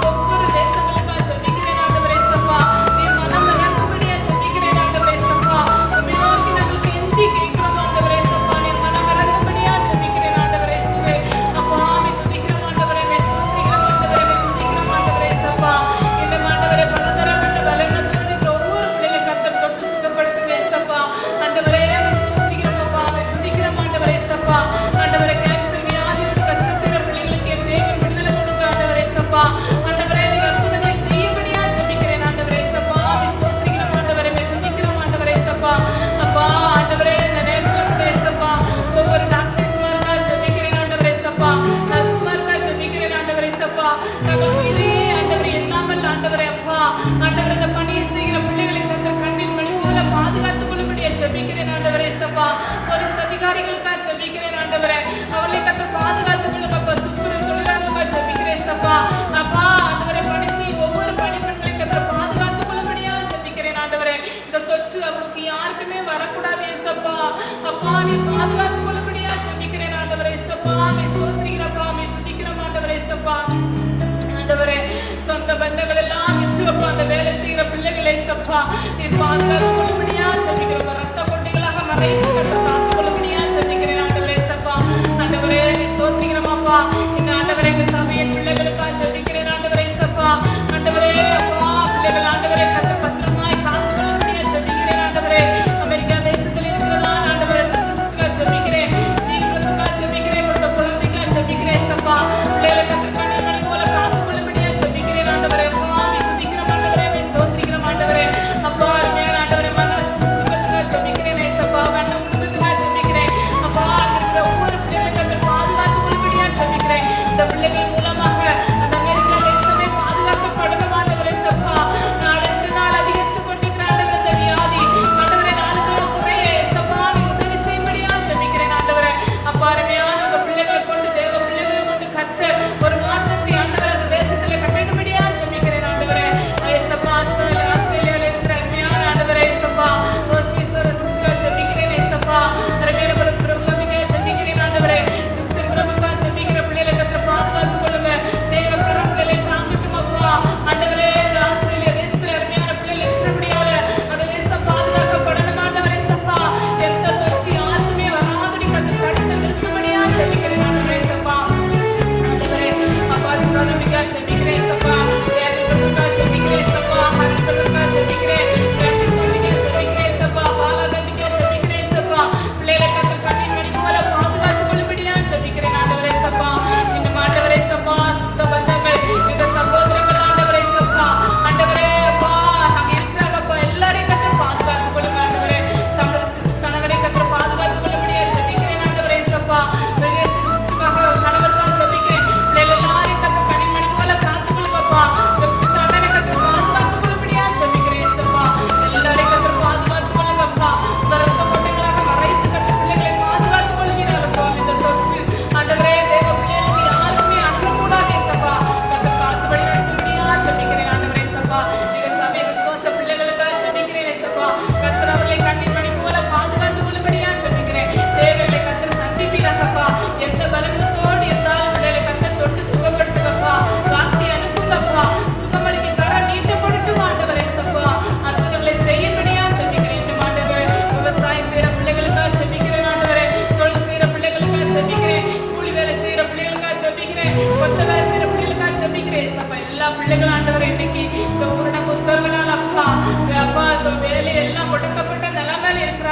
ஒவ்வொரு தேசங்களுக்காக ஜெபிக்கிறேன் ஆண்டவரே ஏசப்பா. நீ மனம் இறங்கும்படியா ஜெபிக்கிறேன் ஆண்டவரே ஏசப்பா. உம்மை நோக்கி நாங்கள் கெஞ்சி கேட்கிறோம் ஆண்டவரே ஏசப்பா. நீ மனம் இறங்கும்படியா ஜெபிக்கிறேன் ஆண்டவரே இயேசுவே. அப்பா நீ துதிக்கிறோம் ஆண்டவரே, நீ ஸ்தோத்திரிக்கிறோம் ஆண்டவரே, நீ துதிக்கிறோம் ஆண்டவரே ஏசப்பா. இந்த ஆண்டவரே பலதரப்பட்ட பலவீனத்தோடு ஒவ்வொரு பிள்ளைகளை கர்த்தர் தொட்டு சுகப்படுத்துங்க ஏசப்பா. ஆண்டவரே நீ ஸ்தோத்திரிக்கிறோம் அப்பா, நீ துதிக்கிறோம் ஆண்டவரே ஏசப்பா. ஆண்டவரே கேன்சர் வியாதியோடு கஷ்டப்படுற பிள்ளைகளுக்கு என் தேவன் விடுதலை கொடுங்க ஆண்டவரே ஏசப்பா. ஆண்டவரே நீ அற்புதங்களை செய்யும்படியா ஜெபிக்கிறேன் ஆண்டவரே ஏசப்பா. நீ ஸ்தோத்திரிக்கிறோம் ஆண்டவரே, நீ துதிக்கிறோம் ஆண்டவரே ஏசப்பா. அப்பா ஆண்டவரே இந்த நேரத்தில் கூட ஏசப்பா ஒவ்வொரு டாக்டர்ஸ்மாருக்காக ஜெபிக்கிறேன் ஆண்டவரே ஏசப்பா. நர்ஸ்மாருக்காக ஜெபிக்கிறேன் ஆண்டவரே ஏசப்பா. நாங்கள் இதே ஆண்டவரே எல்லாமல் ஆண்டவரே அப்பா ஆண்டவரே இந்த பணியை செய்கிற பிள்ளைகளை கர்த்தர் கண்ணின் மணி போல பாதுகாத்துக் கொள்ளும்படியா ஜெபிக்கிறேன் ஆண்டவரே ஏசப்பா. போலீஸ் அதிகாரிகளுக்காக ஜெபிக்கிறேன் ஆண்டவரே, அவர்களை கர்த்தர் பாதுகாத்துக் கொள்ளுங்கப்பா. துப்புரவு தொழிலாளர்களுக்காக ஜெபிக்கிறேன் ஏசப்பா. அப்பா ஆண்டவரே பணி செய்யும் ஒவ்வொரு பணிப்பெண்களை கர்த்தர் பாதுகாத்துக் கொள்ளும்படியா ஜெபிக்கிறேன் ஆண்டவரே. இந்த தொற்று அவங்களுக்கு யாருக்குமே வரக்கூடாது ஏசப்பா. அப்பா நீ பாதுகாத்துக் கொள்ளும்படியா ஜெபிக்கிறேன் ஆண்டவரே ஏசப்பா. நீ ஸ்தோத்திரிக்கிறப்பா, நீ துதிக்கிறோம் ஆண்டவரே ஏசப்பா. ஆண்டவரே சொந்த பந்தங்கள் எல்லாம் விட்டுப்பா அந்த வேலை செய்கிற பிள்ளைகளை ஏசப்பா நீ பாதுகாத்து கொள்ளும்படியா ஜெபிக்கிறோம். ரத்த கொட்டைகளாக மறைத்து கட்ட காத்து கொள்ளும்படியா ஜெபிக்கிறேன் ஆண்டவரே ஏசப்பா. ஆண்டவரே நீ ஸ்தோத்திரிக்கிறோம் அப்பா. இந்த ஆண்டவரே எங்க சபையின் பிள்ளைகளுக்காக ஜெபிக்கிறேன் ஆண்டவரே ஏசப்பா. ஆண்டவரே அப்பா பிள்ளைகள் ஆண்டவரே கத்த பத்திரமாய் காத்து கொள்ளும்படியா ஜெபிக்கிறேன் ஆண்டவரே. அமெரிக்கா தேசத்தில் இருக்கிறதா ஆண்டவரே ஜெபிக்கிறேன், ஜீவனுக்காக ஜெபிக்கிறேன், குழந்தைக்காக ஜெபிக்கிறேன் ஏசப்பா. பிள்ளைகளை கத்த கண்ணின் மணி போல காத்து கொள்ளும்படியா ஜெபிக்கிறேன் ஆண்டவரே. அப்பா நீ துதிக்கிறோம் ஆண்டவரே, நீ ஸ்தோத்திரிக்கிறோம் ஆண்டவரே. அப்பா அருமையான ஆண்டவரே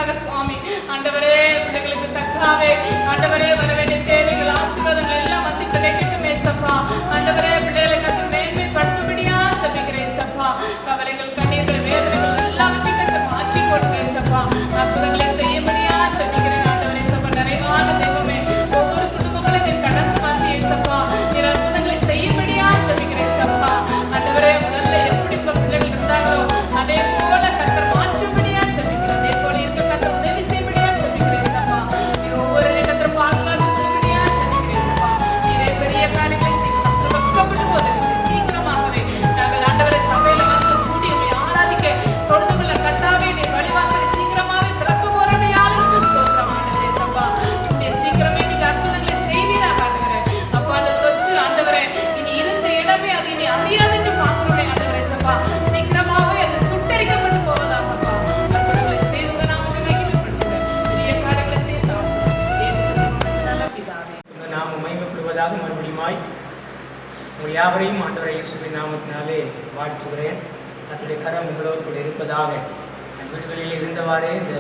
செய்வீராக சுவாமி. ஆண்டவரே பிள்ளைகளுக்கு தக்காவே ஆண்டவரே வர வேண்டிய தேவைகள் ஆசீர்வாதங்கள் எல்லாம் வந்து கிடைக்கட்டும் ஏசப்பா. ஆண்டவரே பிள்ளைகளை கற்று மேன்மைப்படுத்தும்படியா ஜெபிக்கிறேன் ஏசப்பா. கவலைகள் கண்ணீர்கள் வேதனைகள் எல்லாவற்றையும் கற்று மாற்றி கொடுங்க ஏசப்பா. அற்புதங்களை செய்யும்படியா ஜெபிக்கிறேன் ஆண்டவரே ஏசப்பா. நிறைவான தெய்வமே ஒவ்வொரு குடும்பங்களையும் நீர் கடந்து வந்து ஏசப்பா நீர் அற்புதங்களை செய்யும்படியா ஜெபிக்கிறேன் ஏசப்பா. ஆண்டவரே முதல்ல எப்படி உங்க பிள்ளைகள் இருந்தாங்களோ அதே போல கர்த்தர் மாற்றும்படியா ஜெபிக்கிறேன். அதே போல இருக்க கர்த்தர் உதவி செய்யும்படியா ஜெபிக்கிறேன் ஏசப்பா. நீர் ஒவ்வொரு கர்த்தர் பாதுகாத்து கொள்ளும்படியா ஜெபிக்கிறேன் ஏசப்பா. நீரே பெரிய காரியங்களை செய்து வெட்கப்பட்டு போவதற்கு சீக்கிரமாகவே நாங்கள் ஆண்டவரை சபையில வந்து கூடி உம்மை ஆராதிக்க தொழுது கொள்ள கர்த்தாவே நீர் வழிவாசலை சீக்கிரமாக திறக்க போறமையாலும் ஸ்தோத்திரமானது ஏசப்பா. நீர் சீக்கிரமே நீங்க அற்புதங்களை செய்வீராக ஆண்டவரே. அப்பா அந்த சொத்து ஆண்டவரே இனி இருந்த இடமே அது இனி அறியாதுன்னு பார்க்கிறோமே ஆண்டவரே ஏசப்பா. சீக்கிரமாகவே அது சுட்டரிக்கப்பட்டு போவதாகப்பா. அற்புதங்களை செய்து நாமத்தை மகிமைப்படுத்துங்க. பெரிய காரியங்களை செய்தோம் நல்ல பிதாவே. உங்க நாமம் மகிமைப்படுவதாக மறுபடியுமாய் உங்கள் யாவரையும் ஆண்டவரை இயேசுவின் நாமத்தினாலே வாழ்த்துகிறேன். கர்த்தருடைய கரம் உங்களோடு கூட இருப்பதாக. வீடுகளில் இருந்தவாறே இந்த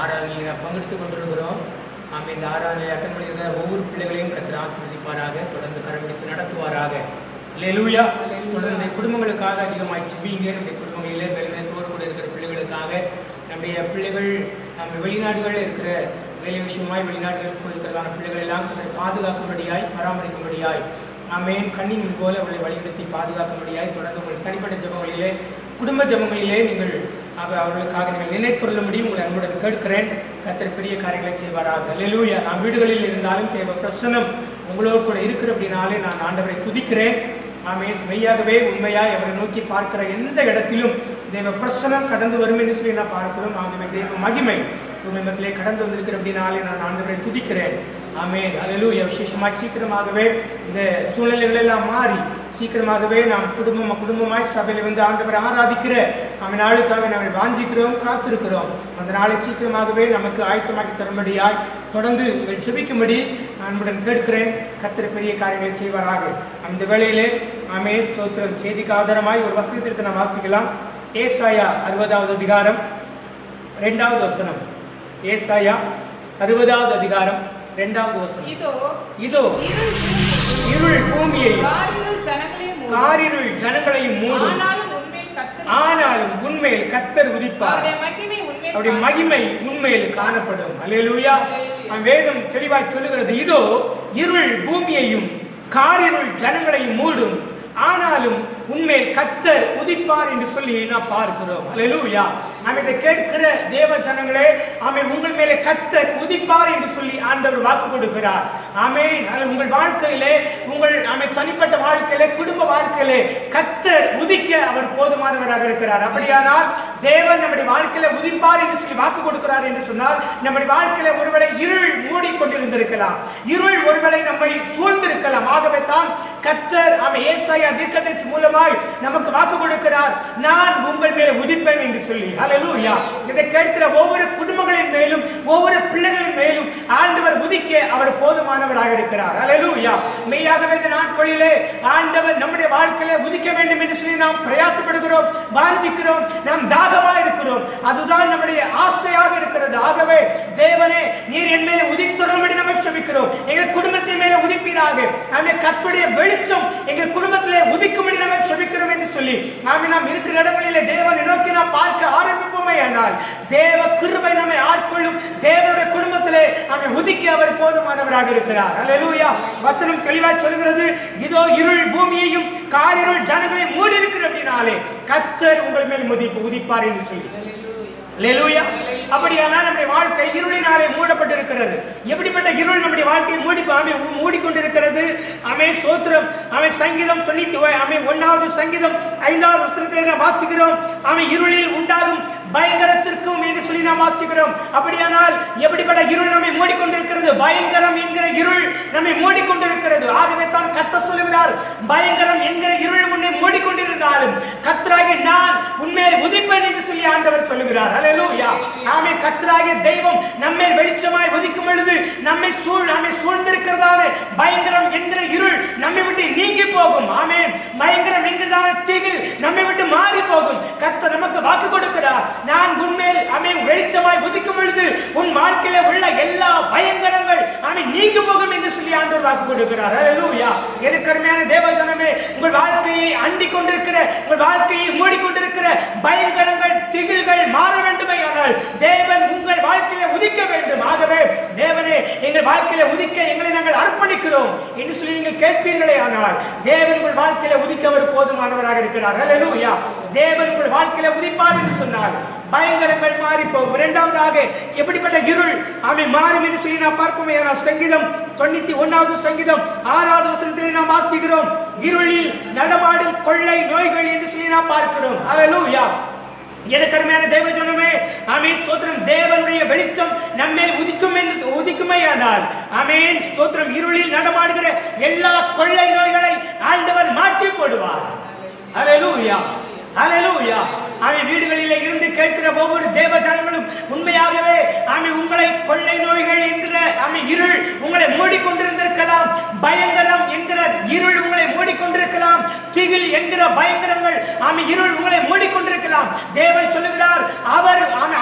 ஆராதனையில் நாம் பங்கெடுத்துக் கொண்டிருக்கிறோம். நாம் இந்த ஆராதனையை அட்டன் பண்ணுகிற ஒவ்வொரு பிள்ளைகளையும் கர்த்தர் ஆசீர்வதிப்பாராக, தொடர்ந்து கரம் எடுத்து நடத்துவாராக. அல்லேலூயா. தொடர்ந்து குடும்பங்களுக்காக அதிகமாய் ஜெபிங்க. நம்முடைய குடும்பங்களிலே வேலைத்தோடு கூட இருக்கிற பிள்ளைகளுக்காக, நம்முடைய பிள்ளைகள் நம்ம வெளிநாடுகளில் இருக்கிற வேலை விஷயமாய் வெளிநாடுகளுக்கு போயிருக்கிறதான பிள்ளைகள் எல்லாம் பாதுகாக்கும்படியாய் பராமரிக்கும்படியாய் ஆமென் கண்ணின் போல அவர்களை வழிநடத்தி பாதுகாக்கும்படியாய் தொடர்ந்து உங்கள் தனிப்பட்ட ஜெபங்களிலே குடும்ப ஜெபங்களிலே நீங்கள் அவர்களுக்காக நீங்கள் நினைத்துள்ள முடியும் உங்களை அன்புடன் கேட்கிறேன். கர்த்தர் பெரிய காரியங்களை செய்வாராக. அல்லேலூயா. நாம் வீடுகளில் இருந்தாலும் தேவ பிரசன்னம் உங்களோடு கூட இருக்கிற அப்படின்னாலே நான் ஆண்டவரை துதிக்கிறேன். ஆமென். மெய்யாகவே உண்மையாய் அவரை நோக்கி பார்க்கிற எந்த இடத்திலும் தேவ பிரசன்னம் கடந்து வரும் என்று சொல்லி நான் பார்க்கிறோம். ஆகவே தேவ மகிமை உண்மையிலே கடந்து வந்திருக்கிற அப்படின்னாலே நான் ஆண்டவரை துதிக்கிறேன். ஆமென். அல்லேலூயா. விசேஷமாய் சீக்கிரமாகவே இந்த சூழ்நிலைகள் எல்லாம் மாறி சீக்கிரமாகவே நாம் குடும்பமாய் சபையில் வந்து ஆண்டவரை ஆராதிக்கிற அவன் நாளுக்காக நாங்கள் வாஞ்சிக்கிறோம், காத்திருக்கிறோம். அந்த நாளை சீக்கிரமாகவே நமக்கு ஆயத்தமாக்கி தரும்படியாய் தொடர்ந்து ஜெபிக்கும்படி அன்புடன் கேட்கிறேன். கர்த்தர் பெரிய காரியங்களை செய்வாராக. அந்த வேளையிலே ஆமென் ஸ்தோத்திரம். செய்திக்கு ஆதாரமாய் ஒரு வசனத்திற்கு நாம் வாசிக்கலாம். ஏசாயா 60வது அதிகாரம் 2வது வசனம். ஏசாயா 60வது அதிகாரம் 2வது வசனம். இதோ இருள் பூமியை காரிருள் ஜனங்களையும் மூடும், ஆனாலும் உண்மையில் கர்த்தர் உதிப்பார், அவருடைய மகிமை உண்மையில் காணப்படும். அல்லேலூயா. வேதம் தெளிவாய் சொல்லுகிறது, இதோ இருள் பூமியையும் காரிருள் ஜனங்களையும் மூடும், ஆனாலும் உண்மையில் கர்த்தர் உதிப்பார் என்று சொல்லி நாம் பார்க்கிறோம். அல்லேலூயா. நாம் இதை கேட்கிற தேவ ஜனங்களே, ஆமென், உங்கள் மேலே கர்த்தர் உதிப்பார் என்று சொல்லி ஆண்டவர் வாக்கு கொடுக்கிறார். ஆமென். உங்கள் வாழ்க்கையிலே உங்கள் தனிப்பட்ட வாழ்க்கையிலே குடும்ப வாழ்க்கையிலே கர்த்தர் உதிக்க அவர் போதுமானவராக இருக்கிறார். அப்படியானால் தேவன் நம்முடைய வாழ்க்கையில உதிப்பார் என்று சொல்லி வாக்கு கொடுக்கிறார் என்று சொன்னால் நம்முடைய வாழ்க்கையில ஒருவேளை இருள் மூடிக்கொண்டிருந்திருக்கலாம், இருள் ஒருவேளை நம்மை சூழ்ந்திருக்கலாம். ஆகவே தான் கர்த்தர் ஏசாயா தீர்க்கதரிசி மூலமாய் நமக்கு வாக்கு கொடுக்கிறார், நான் உங்கள் மேலே உதிப்பேன் என்று சொல்லி. அல்லேலூயா. இதை கேட்கிற ஒவ்வொரு குடும்பங்களின் மேலும் ஒவ்வொரு பிள்ளைகளின் மேலும் ஆண்டவர் உதிக்க அவர் போதுமானவராக இருக்கிறார். அல்லேலூயா. மெய்யாகவே இந்த நாட்களிலே ஆண்டவர் நம்முடைய வாழ்க்கையிலே உதிக்க வேண்டும் என்று சொல்லி நாம் பிரயாசப்படுகிறோம், வாஞ்சிக்கிறோம், நாம் தாகமாக இருக்கிறோம். அதுதான் நம்முடைய ஆசையாக இருக்கிறது. ஆகவே தேவனே நீர் என் மேலே உதித்துறபடி நம்ம ஜெபிக்கிறோம். எங்கள் குடும்பத்தின் மேலே உதிப்பீராக. கர்த்தருடைய வெளிச்சம் எங்கள் குடும்பத்திலே உதிக்கும்படி நம்ம ஜெபிக்கிறோம் என்று சொல்லி நாம் இருக்கிற இடங்களிலே தேவனை நோக்கி நாம் பார்க்க ஆரம்பிப்போமே ஆனால் தேவ கிருபை நம்மை ஆட்கொள்ளும். தேவனுடைய குடும்பத்திலே உதிக்க அவர் போதுமானவராக இருக்கிறார். அல்லேலூயா. வசனம் தெளிவாய் சொல்கிறது, இதோ இருள் பூமியையும் காரிருள் ஜனங்களையும் மூடி இருக்கிற அப்படின்னாலே கர்த்தர் உங்கள் மேல் உதிப்பார் என்று சொல்லி. அல்லேலூயா. அப்படியானால் நம்முடைய வாழ்க்கை இருளினாலே மூடப்பட்டிருக்கிறது. எப்படிப்பட்ட இருள் நம்முடைய வாழ்க்கையை மூடிக்கொண்டிருக்கிறது? ஸ்தோத்திரம். சங்கீதம் 1வது சங்கீதம் 5வது வசனத்தை நாம் வாசிக்கிறோம். இருளில் உண்டாகும் பயங்கரத்திற்கும் என்று சொல்லி நாம் வாசிக்கிறோம். அப்படியானால் எப்படிப்பட்ட இருள் நம்மை மூடிக்கொண்டிருக்கிறது? பயங்கரம் என்கிற இருள் நம்மை மூடிக்கொண்டிருக்கிறது. ஆகவே தான் கர்த்தர் சொல்லுகிறார், பயங்கரம் என்கிற இருள் உன்னை மூடிக்கொண்டிருந்தாலும் கர்த்தராகிய நான் உண்மையை உதிப்பேன் என்று சொல்லி ஆண்டவர் சொல்லுகிறார். அல்லேலூயா. கர்த்தராகிய தெய்வம் நம்மை வெளிச்சமாய் உதிக்கும் பொழுது நம்மை சூழ்ந்திருக்கிறதான பயங்கரம் என்கிற இருள் நம்மை விட்டு நீங்கி போகும். ஆமென். பயங்கரம் என்கிறதான திகில் நம்மை விட்டு மாறி போகும். கர்த்தர் நமக்கு வாக்கு கொடுக்கிறார். நான் உன்மேல் வெளிச்சமாய் உதிக்கும் பொழுது உன் வாழ்க்கையில உள்ள எல்லா பயங்கரங்கள் நீங்கி போகும் என்று சொல்லி ஆண்டவர் வாக்கு கொடுக்கிறார். ஹல்லேலூயா. எனக்கு அருமையான தேவஜனமே, உங்கள் வாழ்க்கையை அண்டிக் கொண்டிருக்கிற, உங்கள் வாழ்க்கையை மூடிக்கொண்டிருக்கிற பயங்கரங்கள் திகில்கள் மாற வேண்டுமே. ஆனால் தேவன் உங்கள் வாழ்க்கையில உதிக்க வேண்டும். ஆகவே தேவனே, எங்கள் வாழ்க்கையில உதிக்க எங்களை நாங்கள் அர்ப்பணிக்கிறோம் என்று சொல்லி நீங்கள் கேட்பீர்களே. ஆனால் தேவன் உங்கள் வாழ்க்கையில உதிக்க அவர் போதுமானவராக இருக்கிறார். ஹல்லேலூயா. தேவன் உங்கள் வாழ்க்கையில உதிப்பார் என்று சொன்னார் பயங்கரங்கள் மாறி போகும். இரண்டாவதாக எப்படிப்பட்ட இருள் மாறும் என்று சொல்லி நாம் பார்ப்போம். சங்கீதம் 91வது சங்கீதம் 6வது வசனத்திலே நாம் வாசிக்கிறோம், இருளில் நடமாடும் கொள்ளை நோய்கள் என்று சொல்லி நாம் பார்க்கிறோம். ஹல்லேலூயா. எனக்கு அருமையான தேவஜனமே, ஆமென் ஸ்தோத்திரம். தேவனுடைய வெளிச்சம் நம்மேல் உதிக்குமேயானால் ஆமென் ஸ்தோத்திரம், இருளில் நடமாடுகிற எல்லா கொள்ளை நோய்களை ஆண்டவர் மாற்றி போடுவார். ஹல்லேலூயா. ஹல்லேலூயா. வீடுகளிலே இருந்து கேட்கிற ஒவ்வொரு தேவ ஜனங்களும் உண்மையாகவே உங்களை கொள்ளை நோய்கள் என்கிற இருள் உங்களை மூடிக்கொண்டிருந்திருக்கலாம். பயங்கரம் என்கிற இருள் உங்களை மூடிக்கொண்டிருக்கலாம். திகில் என்கிற பயங்கரங்கள் இருள் உங்களை மூடிக்கொண்டிருக்கலாம். தேவன் சொல்லுகிறார்,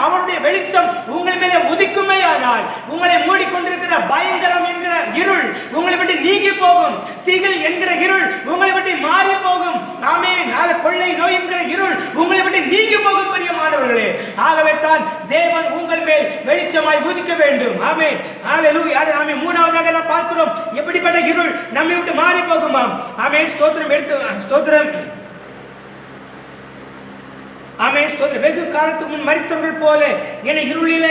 அவருடைய வெளிச்சம் உங்கள் மேலே உதிக்குமே. ஆனால் உங்களை மூடிக்கொண்டிருக்கிற பயங்கரம் என்கிற இருள் உங்களை விட்டு நீங்கி போகும். திகில் என்கிற இருள் உங்களை விட்டு மாறி போகும். ஆமென். கொள்ளை நோய் என்கிற இருள் உங்களை விட்டு நீங்கி போகும் பிரியமானவர்களே. ஆகவே தான் தேவன் உங்கள் மேல் வெளிச்சமாய் உதிக்க வேண்டும். ஆமென். ஹல்லேலூயா. ஆமென். மூணாவதாக நாம் பார்க்கிறோம், எப்படிப்பட்ட இருள் நம்மை விட்டு மாறி போகுமாம். ஆமென் ஸ்தோத்திரம். ஸ்தோத்திரம். ஆமென் ஸ்தோத்திரம். வெகு காலத்துக்கு முன் மரித்தவர்கள் போல என்னை இருளிலே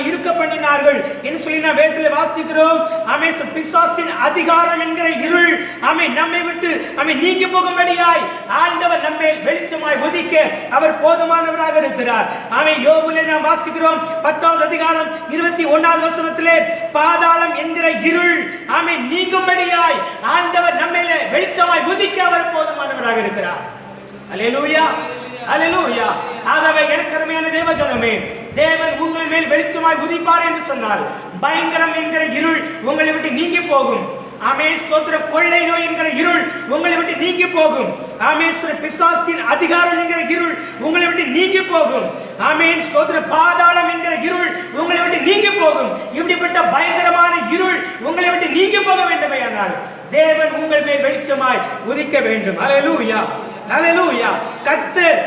இருக்க பண்ணினார்கள் என்று சொல்லி நாம் வேதத்தில் வாசிக்கிறோம். ஆமென். பிசாசின் அதிகாரம் என்கிற இருள் நம்மை விட்டு நீங்கி போகும்படியாய் ஆண்டவர் நம்மை வெளிச்சமாய் உதிக்க அவர் போதுமானவராக இருக்கிறார். யோபுவிலே நாம் வாசிக்கிறோம் 10வது அதிகாரம் 21வது வசனத்திலே, பாதாளம் என்கிற இருள் நீங்கும்படியாய் ஆண்டவர் நம்மை வெளிச்சமாய் உதிக்க அவர் போதுமானவராக இருக்கிறார். அல்லேலூயா. அல்லேலூயா. ஆகவே எனக்கு அருமையான தேவஜனமே, தேவன் உங்கள் மேல் வெளிச்சமாய் உதிப்பார் என்று சொன்னால் பயங்கரம் என்கிற இருள் உங்களை விட்டு நீங்கி போகும். ஆமென் ஸ்தோத்திரம். கொள்ளை நோய் என்கிற இருள் உங்களை விட்டு நீங்கி போகும். ஆமென் ஸ்தோத்திரம். பிசாசின் அதிகாரம் என்கிற இருள் உங்களை விட்டு நீங்கி போகும். ஆமென் ஸ்தோத்திரம். பாதாளம் என்கிற இருள் உங்களை விட்டு நீங்கி போகும். இப்படிப்பட்ட பயங்கரமான இருள் உங்களை விட்டு நீங்கி போக வேண்டுமே. ஆனால் தேவன் உங்கள் மேல் வெளிச்சமாய் உதிக்க வேண்டும். அல்லேலூயா. அல்லேலூயா. கர்த்தர்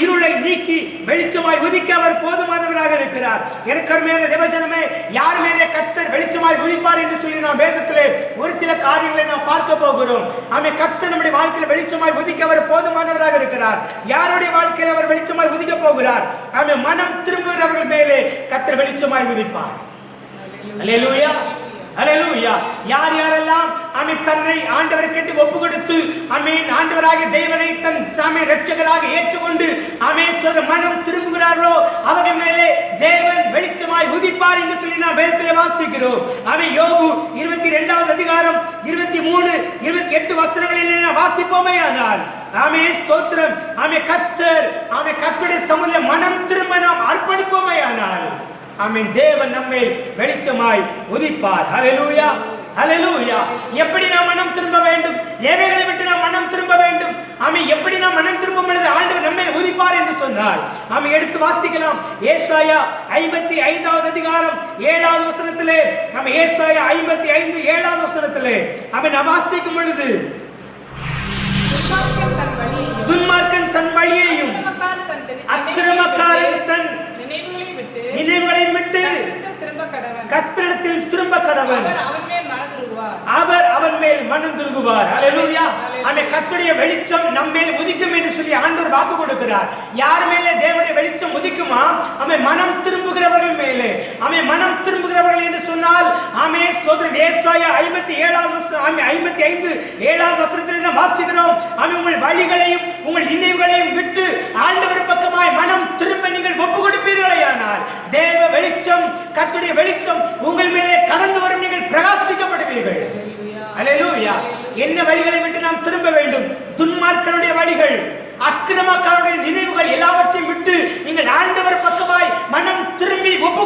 இருளை நீக்கி வெளிச்சமாய் உதிக்க அவர் போதுமானவராக இருக்கிறார். எனக்கு அருமையான தேவஜனமே, யார் மேலே கர்த்தர் வெளிச்சமாய் உதிப்பார் என்று சொல்லி நாம் வேதத்திலே ஒரு சில காரியங்களை நாம் பார்க்க போகிறோம். கர்த்தர் நம்முடைய வாழ்க்கையில் வெளிச்சமாய் உதிக்க அவர் போதுமானவராக இருக்கிறார். யாருடைய வாழ்க்கையில் அவர் வெளிச்சமாய் உதிக்க போகிறார்? மனம் திரும்புகிறவர்கள் மேலே கர்த்தர் வெளிச்சமாய் உதிப்பார். அல்லேலூயா. அல்லேலூயா. யார் யாரெல்லாம் தன்னை ஆண்டவருக்கு ஒப்பு கொடுத்து ஆண்டவராகிய தேவனை தன் இரட்சகராக ஏற்றுக்கொண்டு மனம் திரும்புகிறார்களோ அவர்கள் மேலே தேவன் வெளிச்சமாய் உதிப்பார் என்று சொல்லி நாம் வேதத்திலே வாசிக்கிறோம். யோபு 22வது அதிகாரம் 23, 28 வசனங்களிலே நாம் வாசிப்போமே. ஆனால் ஸ்தோத்திரம். கர்த்தருடைய சமூகத்திலே மனம் திரும்ப நாம் அர்ப்பணிப்போமே. ஆனால் தேவன் நம்மை வெளிச்சமாய் உதிப்பார். ஹல்லேலூயா. ஹல்லேலூயா. எப்படி நாம் மனம் திரும்ப வேண்டும்? எவைகளை விட்டு நாம் மனம் திரும்ப வேண்டும்? எப்படி நாம் மனம் திரும்பும் பொழுது ஆண்டவர் நம்மை உதிப்பார் என்று சொன்னார். எடுத்து வாசிக்கலாம். ஏசாயா 55வது அதிகாரம் 7வது வசனத்திலே, ஏசாயா 55 7வது வசனத்திலே நாம் வாசிக்கும் பொழுது, துன்மார்க்கன் தன் வழியையும் அக்கிரமக்காரன் தன் நினைவுகளை விட்டு கர்த்தரிடத்தில் திரும்ப கடவன், அவர் அவன் மேல் மனம் திரும்புவார். அல்லேலூயா. கர்த்தருடைய வெளிச்சம் நம்ம மேல் உதிக்கும் என்று சொல்லி ஆண்டவர் வாக்கு கொடுக்கிறார். யார் மேலே தேவனுடைய வெளிச்சம் உதிக்குமா? மனம் திரும்புகிறவர்கள் மேலே. மனம் திரும்புகிறவர்கள் என்று சொன்னால் ஸ்தோத்திரம். ஏசாயா 55 7வது வசனத்திலே வாசிக்கிறோம், உங்கள் வழிகளையும் உங்கள் நினைவுகளையும் விட்டு ஆண்டவர் பக்கமாய் மனம் திரும்ப நீங்கள் ஒப்பு கொடுப்பீர்களேயானால் தேவ வெளிச்சம், கர்த்தருடைய வெளிச்சம் உங்கள் மேலே கடந்து வரும். நீங்கள் பிரகாசிக்கப்படுவீர்கள். அல்லேலூயா. என்ன வழிகளை விட்டு நாம் திரும்ப வேண்டும்? துன்மார்க்கருடைய வழிகள், அக்கிரமக்காரருடைய நினைவுகள் எல்லாவற்றையும் விட்டு நீங்கள் ஆண்டவர் பக்கமாய் மனம் திரும்பி ஒப்பு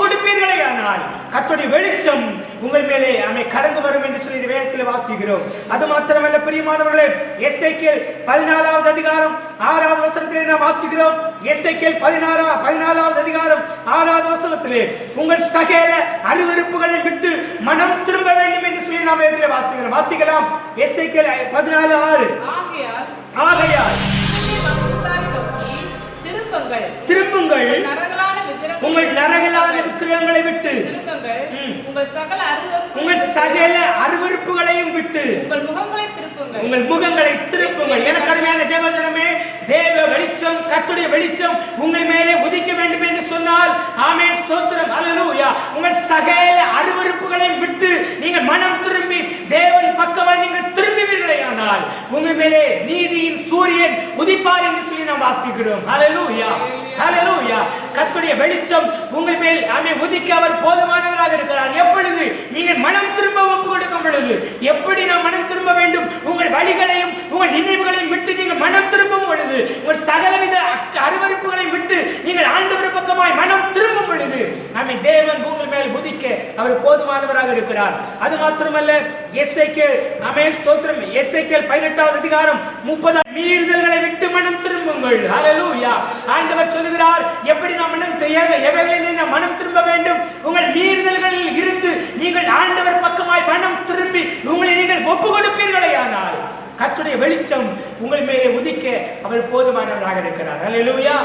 வரும்படியானால் கர்த்தருடைய வெளிச்சம் உங்கள் மேலே கடந்து வரும் என்று சொல்லி வேதத்தில் வாசிக்கிறோம். அது மாத்திரமல்ல பிரியமானவர்களே, எசேக்கியேல் 14வது அதிகாரம் 6வது வசனத்திலே நாம் வாசிக்கிறோம். எசேக்கியேல் 14வது அதிகாரம் 6வது வசனத்திலே உங்கள் சகல அருவருப்புகளை விட்டு மனம் திரும்ப வேண்டும் என்று சொல்லி நாம் வேதத்தில் வாசிக்கிறோம். வாசிக்கலாம். எசேக்கியேல் 14:6. ஆகையால் திரும்புங்கள், உங்கள் நரகலான விக்கிரகங்களை விட்டு, உங்கள் சகல அருவருப்புகளையும் விட்டு உங்கள் முகங்களை திருப்புங்கள். எனக்கு அருமையான தேவஜனமே, தேவ வெளிச்சம், கர்த்தருடைய வெளிச்சம் உங்கள் மேலே உதிக்க வேண்டும் என்று சொன்னால், ஆமென், ஸ்தோத்திரம், அல்லேலூயா. உங்கள் சகல அருவருப்புகளையும் விட்டு நீங்கள் மனம் திரும்பி தேவன் பக்கமாய் நீங்கள் திரும்புவீர்களேயானால் உங்கள் மேலே நீதியின் சூரியன் உதிப்பார் என்று சொல்லி நாம் வாசிக்கிறோம். அல்லேலூயா, அல்லேலூயா. கர்த்தருடைய வெளிச்சம் உங்கள் மேல் உதிக்க அவர் போதுமானவராக இருக்கிறார். எப்பொழுது நீங்கள் மனம் திரும்ப ஒப்பு கொடுக்கும் பொழுது, எப்படி நாம் மனம் திரும்ப வேண்டும்? உங்கள் வழிகளையும் உங்கள் நினைவுகளையும் விட்டு நீங்கள் மனம் திரும்பும் பொழுது, உங்கள் சகலவித அருவருப்புகளையும் விட்டு நீங்கள் ஆண்டவர் பக்கமாய் மனம் திரும்பும் பொழுது, தேவன் உங்கள் மேல் உதிக்க அவர் போதுமானவராக இருக்கிறார். அது மாத்திரமல்ல, எசேக்கியேல் 18வது அதிகாரம் 30 மீறுதல்களை விட்டு மனம் திரும்புங்கள். அல்லேலூயா. ஆண்டவர் சொல்கிறார், எப்படி நாம் எவைகளில் நாம் மனம் திரும்ப வேண்டும்? உங்கள் மீறுதல்களில் இருந்து நீங்கள் ஆண்டவர் பக்கமாய் மனம் திரும்பி உங்களை நீங்கள் ஒப்பு கொடுப்பீர்களேயானால் கர்த்தருடைய வெளிச்சம் உங்கள் மேலே உதிக்க அவர் போதுமானவராக இருக்கிறார். அல்லேலூயா,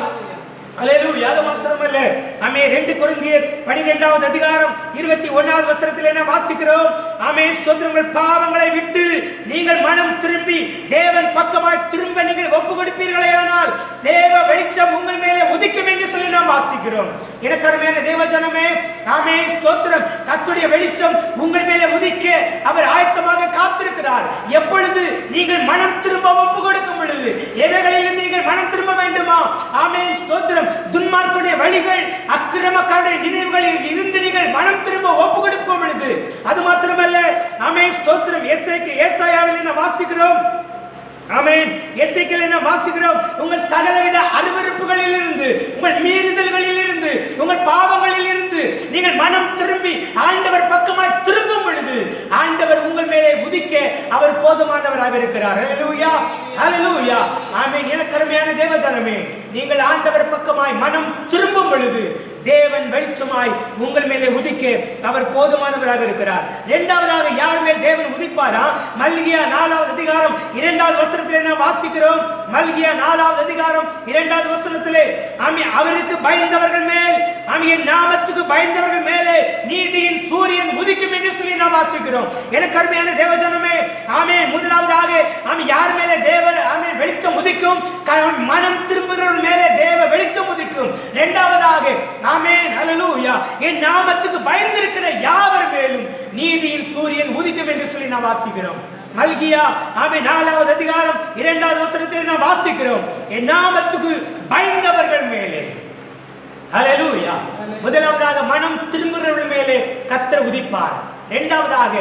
அல்லேலூயா. அது மாத்திரமல்ல, 2 கொரிந்தியர் 12வது அதிகாரம் 21வது வசனத்திலே நாம் வாசிக்கிறோம். உங்கள் பாவங்களை விட்டு நீங்கள் மனம் திரும்பி தேவன் பக்கமாய் திரும்ப நீங்கள் ஒப்பு கொடுப்பீர்களேயானால் தேவ வெளிச்சம் உங்கள் மேலே உதிக்கும் என்று சொல்லி நாம் வாசிக்கிறோம். எனக்கு அருமையான தேவஜனமே, ஸ்தோத்திரம், கர்த்தருடைய வெளிச்சம் உங்கள் மேலே உதிக்க அவர் ஆயத்தமாக காத்திருக்கிறார். எப்பொழுது நீங்கள் மனம் திரும்ப ஒப்பு கொடுக்கும் பொழுது, எவைகளில் நீங்கள் மனம் திரும்ப வேண்டுமா? ஸ்தோத்திரம், துன்மார்க்கருடைய வழிகள், அக்கிரமக்காரருடைய நினைவுகளில் இருந்து நீங்கள் மனம் திரும்ப ஒப்பு கொடுக்கும் பொழுது, அது மாத்திரமல்ல, ஸ்தோத்திரம், ஏசாயாவில் வாசிக்கிறோம். வாசிக்கிறோம். உங்கள் சகலவித அருவருப்புகளில் இருந்து, உங்கள் மீறுதல்களில் இருந்து, உங்கள் பாவங்களில் இருந்து நீங்கள் மனம் திரும்பி ஆண்டவர் பக்கமாய் திரும்பும் பொழுது ஆண்டவர் உங்கள் மேலே உதிக்க அவர் போதுமானவராக இருக்கிறார். அல்லேலூயா, அல்லேலூயா. ஆமென். எனக்கு அருமையான தேவஜனமே, நீங்கள் ஆண்டவர் பக்கமாய் மனம் திரும்பும் பொழுது தேவன் வெளிச்சமாய் உங்கள் மேலே உதிக்க அவர் போதுமானவராக இருக்கிறார். இரண்டாவதாக யார் மேல் தேவன் உதிப்பாரா? மல்கியா 4வது அதிகாரம் 2வது வசனத்திலே நாம் வாசிக்கிறோம். மல்கியா 4வது அதிகாரம் 2வது வசனத்திலே, அவருக்கு பயந்தவர்கள் மேல், என் நாமத்துக்கு பயந்தவர்கள் மேலே நீதியின் சூரியன் உதிக்கும் என்று சொல்லி நாம் வாசிக்கிறோம். எனக்கு அருமையான தேவஜனமே, முதலாவதாக யார் மேலே தேவன் வெளிச்சம் உதிக்கும்? மனம் திரும்புகிறவர்கள் மேலே தேவ வெளிச்சம் உதிக்கும். இரண்டாவதாக அல்லேலூயா, என் நாமத்துக்கு பயந்திருக்கிற யாவர் மேலும் நீதியின் சூரியன் உதிக்கும் என்று சொல்லி நாம் வாசிக்கிறோம். மல்கியா 4வது அதிகாரம் 2வது வசனத்தில் நாம் வாசிக்கிறோம், என் நாமத்துக்கு பயந்தவர்கள் மேலே. அல்லேலூயா. முதலாவதாக மனம் திரும்புகிறவர்கள் மேலே கர்த்தர் உதிப்பார். இரண்டாவதாக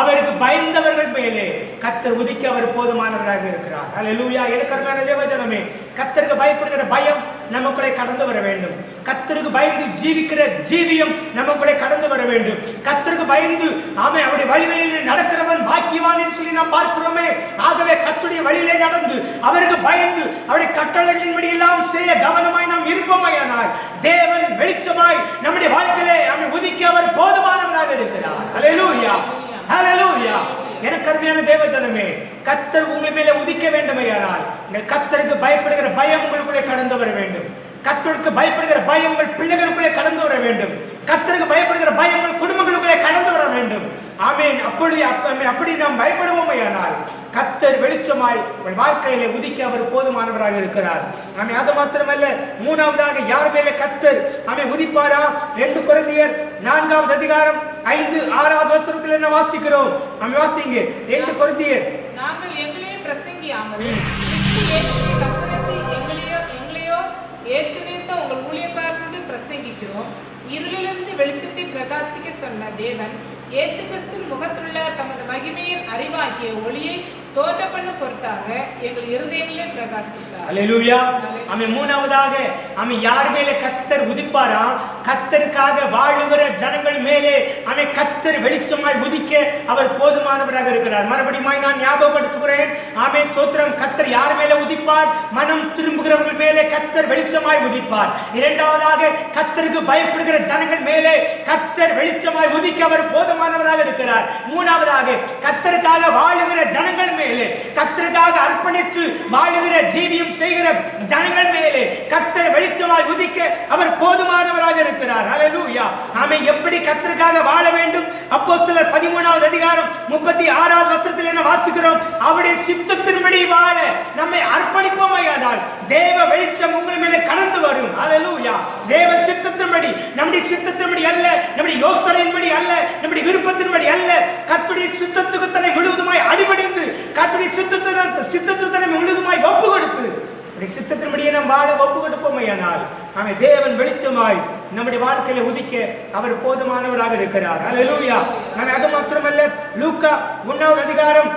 அவருக்கு பயந்தவர்கள் மேலே கர்த்தர் உதிக்க அவர் போதுமானவராக இருக்கிறார். அல்லேலூயா. எனக்கு அருமையான தேவஜனமே, கர்த்தருக்கு பயப்படுகிற பயம் நமக்குள்ளே கடந்து வர வேண்டும். கர்த்தருக்கு பயந்து ஜீவிக்கிற ஜீவியம் நமக்குள்ளே கடந்து வர வேண்டும். கர்த்தருக்கு பயந்து அவருடைய வழிகளில் நடக்கிறவன் பாக்கியவான் என்று சொல்லி நாம் பார்க்கிறோமே. ஆகவே கர்த்தருடைய வழியிலே நடந்து அவருக்கு பயந்து அவருடைய கட்டளைகளின்படி எல்லாம் செய்ய கவனமாய் நாம் இருப்போமானால் தேவன் வெளிச்சமாய் நம்முடைய வாழ்க்கையிலே உதிக்க அவர் போதுமானவராக இருக்கிறார். அல்லேலூயா, அல்லேலூயா. எனக்கு அருமையான தேவஜனமே, கர்த்தர் உங்கள் மேலே உதிக்க வேண்டுமையானால் கர்த்தருக்கு பயப்படுகிற பயம் உங்களுக்குள்ளே கடந்து வர வேண்டும். கர்த்தருக்கு பயப்படுகிற பயம் உங்கள் பிள்ளைகளுக்குள்ளே கடந்து வர வேண்டும். கர்த்தருக்கு பயப்படுகிற பயம் உங்கள் குடும்பங்களுக்குள்ளே கடந்து வர வேண்டும். ஆமென். அப்படி நாம் பயப்படுவோமையானால் கர்த்தர் வெளிச்சமாய் உங்கள் வாழ்க்கையிலே உதிக்க அவர் போதுமானவராக இருக்கிறார். அது மாத்திரமல்ல, மூணாவதாக யார் மேலே கர்த்தர் உதிப்பாரா? 2 கொரிந்தியர் 4வது அதிகாரம் 5, 6வது வசனத்தில் என்ன வாசிக்கிறோம்? வாசிங்க. 2 கொரிந்தியர். நாங்கள் எங்களையே பிரசங்கியாமல் உங்கள் ஊழியக்காரர்கள் பிரசங்கிக்கிறோம். இருளிலிருந்து வெளிச்சத்தை பிரகாசிக்க சொன்ன தேவன் இயேசு கிறிஸ்து முகத்துள்ள தமது மகிமையின் அறிவாகிய ஒளியை தோன்ற பண்ண பொறுத்தாக எங்கள் இருதயங்களே பிரகாசித்தார். அல்லேலூயா. ஆமென். மூணாவதாக ஆமென், யார் மேலே கர்த்தர் உதிப்பாரா? கர்த்தருக்காக வாழுகிற ஜனங்கள் மேலே ஆமென் கர்த்தர் வெளிச்சமாய் உதிக்க அவர் போதுமானவராக இருக்கிறார். மறுபடியும் நான் ஞாபகப்படுத்துகிறேன். ஆமென். ஸ்தோத்திரம். கர்த்தர் யார் மேலே உதிப்பார்? மனம் திரும்புகிறவர்கள் மேலே கர்த்தர் வெளிச்சமாய் உதிப்பார். இரண்டாவதாக கர்த்தருக்கு பயப்படுகிற ஜனங்கள் மேலே கர்த்தர் வெளிச்சமாய் உதிக்க அவர் போதுமானவராக இருக்கிறார். மூணாவதாக கர்த்தருக்காக வாழுகிற ஜனங்கள் மேலே, கர்த்தருக்காக அர்ப்பணித்து வாழுகிற ஜீவியம் செய்கிற ஜனங்கள் மேலே கர்த்தர் வெளிச்சமாய் உதிக்க அவர் போதுமானவராக இருக்கிறார். அல்லேலூயா. ஆமென். எப்படி கர்த்தருக்காக வாழ வேண்டும்? அப்போஸ்தலர் 13வது அதிகாரம் 36வது வசனத்தில் என்ன வாசிக்கிறோம்? அவருடைய சித்தத்தின்படி வாழ நம்மை அர்ப்பணிப்போமானால் தேவ வெளிச்சம் உங்கள் மேலே கடந்து வரும். அல்லேலூயா. தேவ சித்தத்தின்படி, நம்முடைய சித்தத்தின்படி அல்ல, நம்முடைய யோசனையின்படி அல்ல, நம்முடைய விருப்பத்தின்படி அல்ல, கர்த்தருடைய சித்தத்துக்கு தன்னை முழுவதுமாய் அடிபணிந்து கர்த்தருடைய சித்தத்துக்கு தன்னை முழுவதுமாய் ஒப்பு கொடுத்து சித்தத்தின்படியே நாம் வாழ ஒப்பு கொடுப்போமையானால் ஆமென் தேவன் வெளிச்சமாய் நம்முடைய வாழ்க்கையில உதிக்க அவர் போதுமானவராக இருக்கிறார். அல்லேலூயா. நாம் அது மாத்திரமல்ல, லூக்கா 1வது அதிகாரம்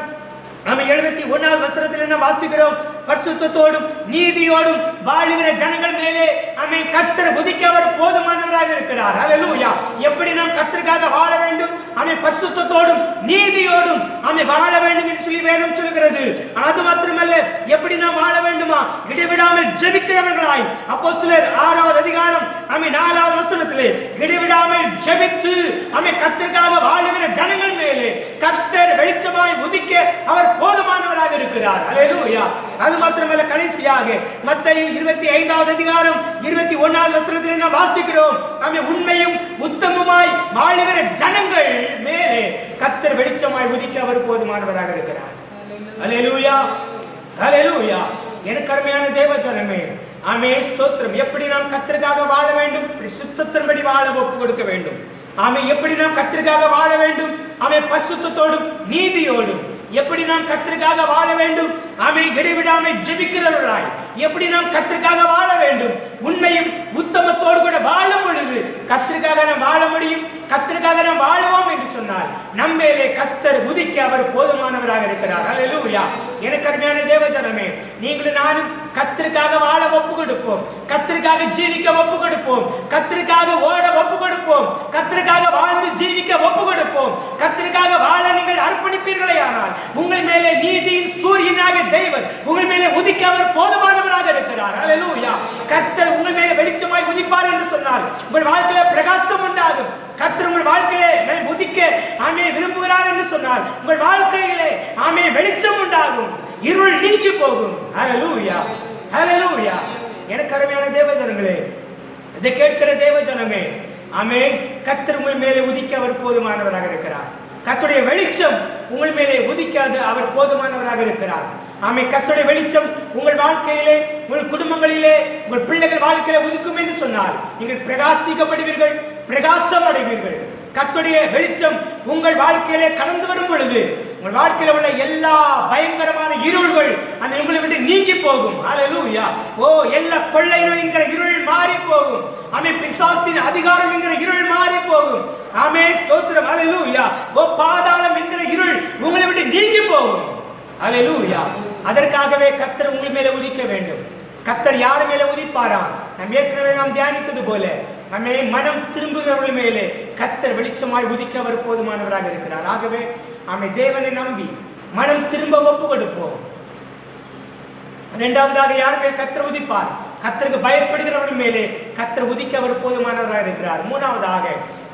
71வது வசனத்தில் என்ன வாசிக்கிறோம்? பரிசுத்தத்தோடும் நீதியோடும் வாழுகிற ஜனங்கள் மேலே ஆமென் கர்த்தர் உதிக்க அவர் போதுமானவராக இருக்கிறார். அல்லேலூயா. எப்படி நாம் கர்த்தருக்காக வாழ வேண்டும்? ஆமென் பரிசுத்தத்தோடும் நீதியோடும் ஆமென் வாழ வேண்டும் என்று சொல்லி வேதம் சொல்கிறது. அது மாத்திரமல்ல, எப்படி நாம் வாழ வேண்டுமா? இடைவிடாமல் ஜெபிக்கிறவர்களாய். அப்போஸ்தலர் 6வது அதிகாரம் 4வது வசனத்திலே இடைவிடாமல் ஜெபித்து ஆமென் கர்த்தருக்காக வாழுகிற ஜனங்கள் மேலே கர்த்தர் வெளிச்சமாய் உதிக்க அவர் போதுமானவராக இருக்கிறார். அல்லேலூயா. அது மாத்திரமல்ல, கடைசியாக மத்தேயு 25வது அதிகாரம் 21வது வசனத்தில் நாம் வாசிக்கிறோம். ஆமென் உண்மையும் உத்தமமாய் வாழுகிற ஜனங்கள் மேலே கர்த்தர் வெளிச்சமாய் உதிக்க அவர் போதுமானவராக இருக்கிறார். அல்லேலூயா. அல்லேலூயா. எனக்கு அருமையான தேவ ஜனமே, ஆமென் ஸ்தோத்திரம். எப்படி நாம் கர்த்தருக்காக வாழ வேண்டும்? சுத்தத்தின்படி வாழ ஒப்பு கொடுக்க வேண்டும். ஆமென். எப்படி நாம் கர்த்தருக்காக வாழ வேண்டும்? ஆமென் பரிசுத்தத்தோடும் நீதியோடும். எப்படி நாம் கர்த்தருக்காக வாழ வேண்டும்? ஆமென் இடைவிடாமல் ஜெபிக்கிறவர்களாய். எப்படி நாம் கர்த்தருக்காக வாழ வேண்டும்? உண்மையும் உத்தமத்தோடு கூட வாழும் பொழுது கர்த்தருக்காக நாம் வாழ முடியும். கர்த்தருக்காக நாம் வாழுவோம் என்று சொன்னால் நம்மேலே கர்த்தர் உதிக்க அவர் போதுமானவராக இருக்கிறார். அல்லேலூயா. எனக்கு அருமையான தேவ ஜனமே, நீங்களும் நானும் கர்த்தருக்காக வாழ ஒப்பு கொடுப்போம். கர்த்தருக்காக ஜீவிக்க ஒப்பு கொடுப்போம். கர்த்தருக்காக ஓட ஒப்பு கொடுப்போம். கர்த்தருக்காக வாழ்ந்து ஜீவிக்க ஒப்பு கொடுப்போம். கர்த்தருக்காக வாழ நீங்கள் அர்ப்பணிப்பீர்களே ஆனால் உங்கள் மேலே நீதியின் சூரியனாக தேவன் உங்கள் மேலே உதிக்க அவர் போதுமானவராக இருக்கிறார். அல்லேலூயா. கர்த்தர் உங்கள் மேலே வெளிச்சமாய் உதிப்பார் என்று சொன்னால் உங்கள் வாழ்க்கையில பிரகாசம் உண்டாகும். கர்த்தர் உங்கள் வாழ்க்கையிலே உதிக்க ஆமென் விரும்புகிறார் என்று சொன்னால் உங்கள் வாழ்க்கையிலே ஆமென் வெளிச்சம் உண்டாகும். இருள் நீங்கி போகும். அல்லேலூயா. அல்லேலூயா. எனக்கு அருமையான தேவ ஜனங்களே, இதை கேட்கிற தேவ ஜனமே, ஆமென் கர்த்தர் உங்கள் மேலே உதிக்க அவர் போதுமானவராக இருக்கிறார். கர்த்தருடைய வெளிச்சம் உங்கள் மேலே உதிக்காது அவர் போதுமானவராக இருக்கிறார். ஆமென். கர்த்தருடைய வெளிச்சம் உங்கள் வாழ்க்கையிலே, உங்கள் குடும்பங்களிலே, உங்கள் பிள்ளைகள் வாழ்க்கையிலே உதிக்கும் என்று சொன்னால் நீங்கள் பிரகாசிக்கப்படுவீர்கள், பிரகாசம் அடைவீர்கள். கர்த்தருடைய வெளிச்சம் உங்கள் வாழ்க்கையிலே கடந்து வரும் பொழுது உங்கள் வாழ்க்கையில உள்ள எல்லா பயங்கரமான இருள்கள் அந்த உங்களை விட்டு நீங்கி போகும். அல்லேலூயா. ஓ எல்லா கொள்ளை நோய் என்கிற இருள் மாறி போகும். ஆமென். பிசாசின் அதிகாரம் என்கிற இருள் மாறி போகும். ஆமென் ஸ்தோத்திரம். அல்லேலூயா. ஓ பாதாளம் என்கிற இருள் உங்களை விட்டு நீங்கி போகும். அல்லேலூயா. அதற்காகவே கர்த்தர் உங்கள் மேலே உதிக்க வேண்டும். கர்த்தர் யார் மேலே உதிப்பாரா? நாம் ஏற்கனவே நாம் தியானித்தது போல நம்மை மனம் திரும்புகிறவர்கள் மேலே கர்த்தர் வெளிச்சமாய் உதிக்க அவர் போதுமானவராக இருக்கிறார். ஆகவே ஆமை தேவனை நம்பி மனம் திரும்ப ஒப்பு கொடுப்போம். இரண்டாவதாக யார் மேல் கர்த்தர் உதிப்பார்? கர்த்தருக்கு பயப்படுகிறவர்கள் மேலே கர்த்தர் உதிக்க அவர் போதுமானவராக இருக்கிறார். மூணாவதாக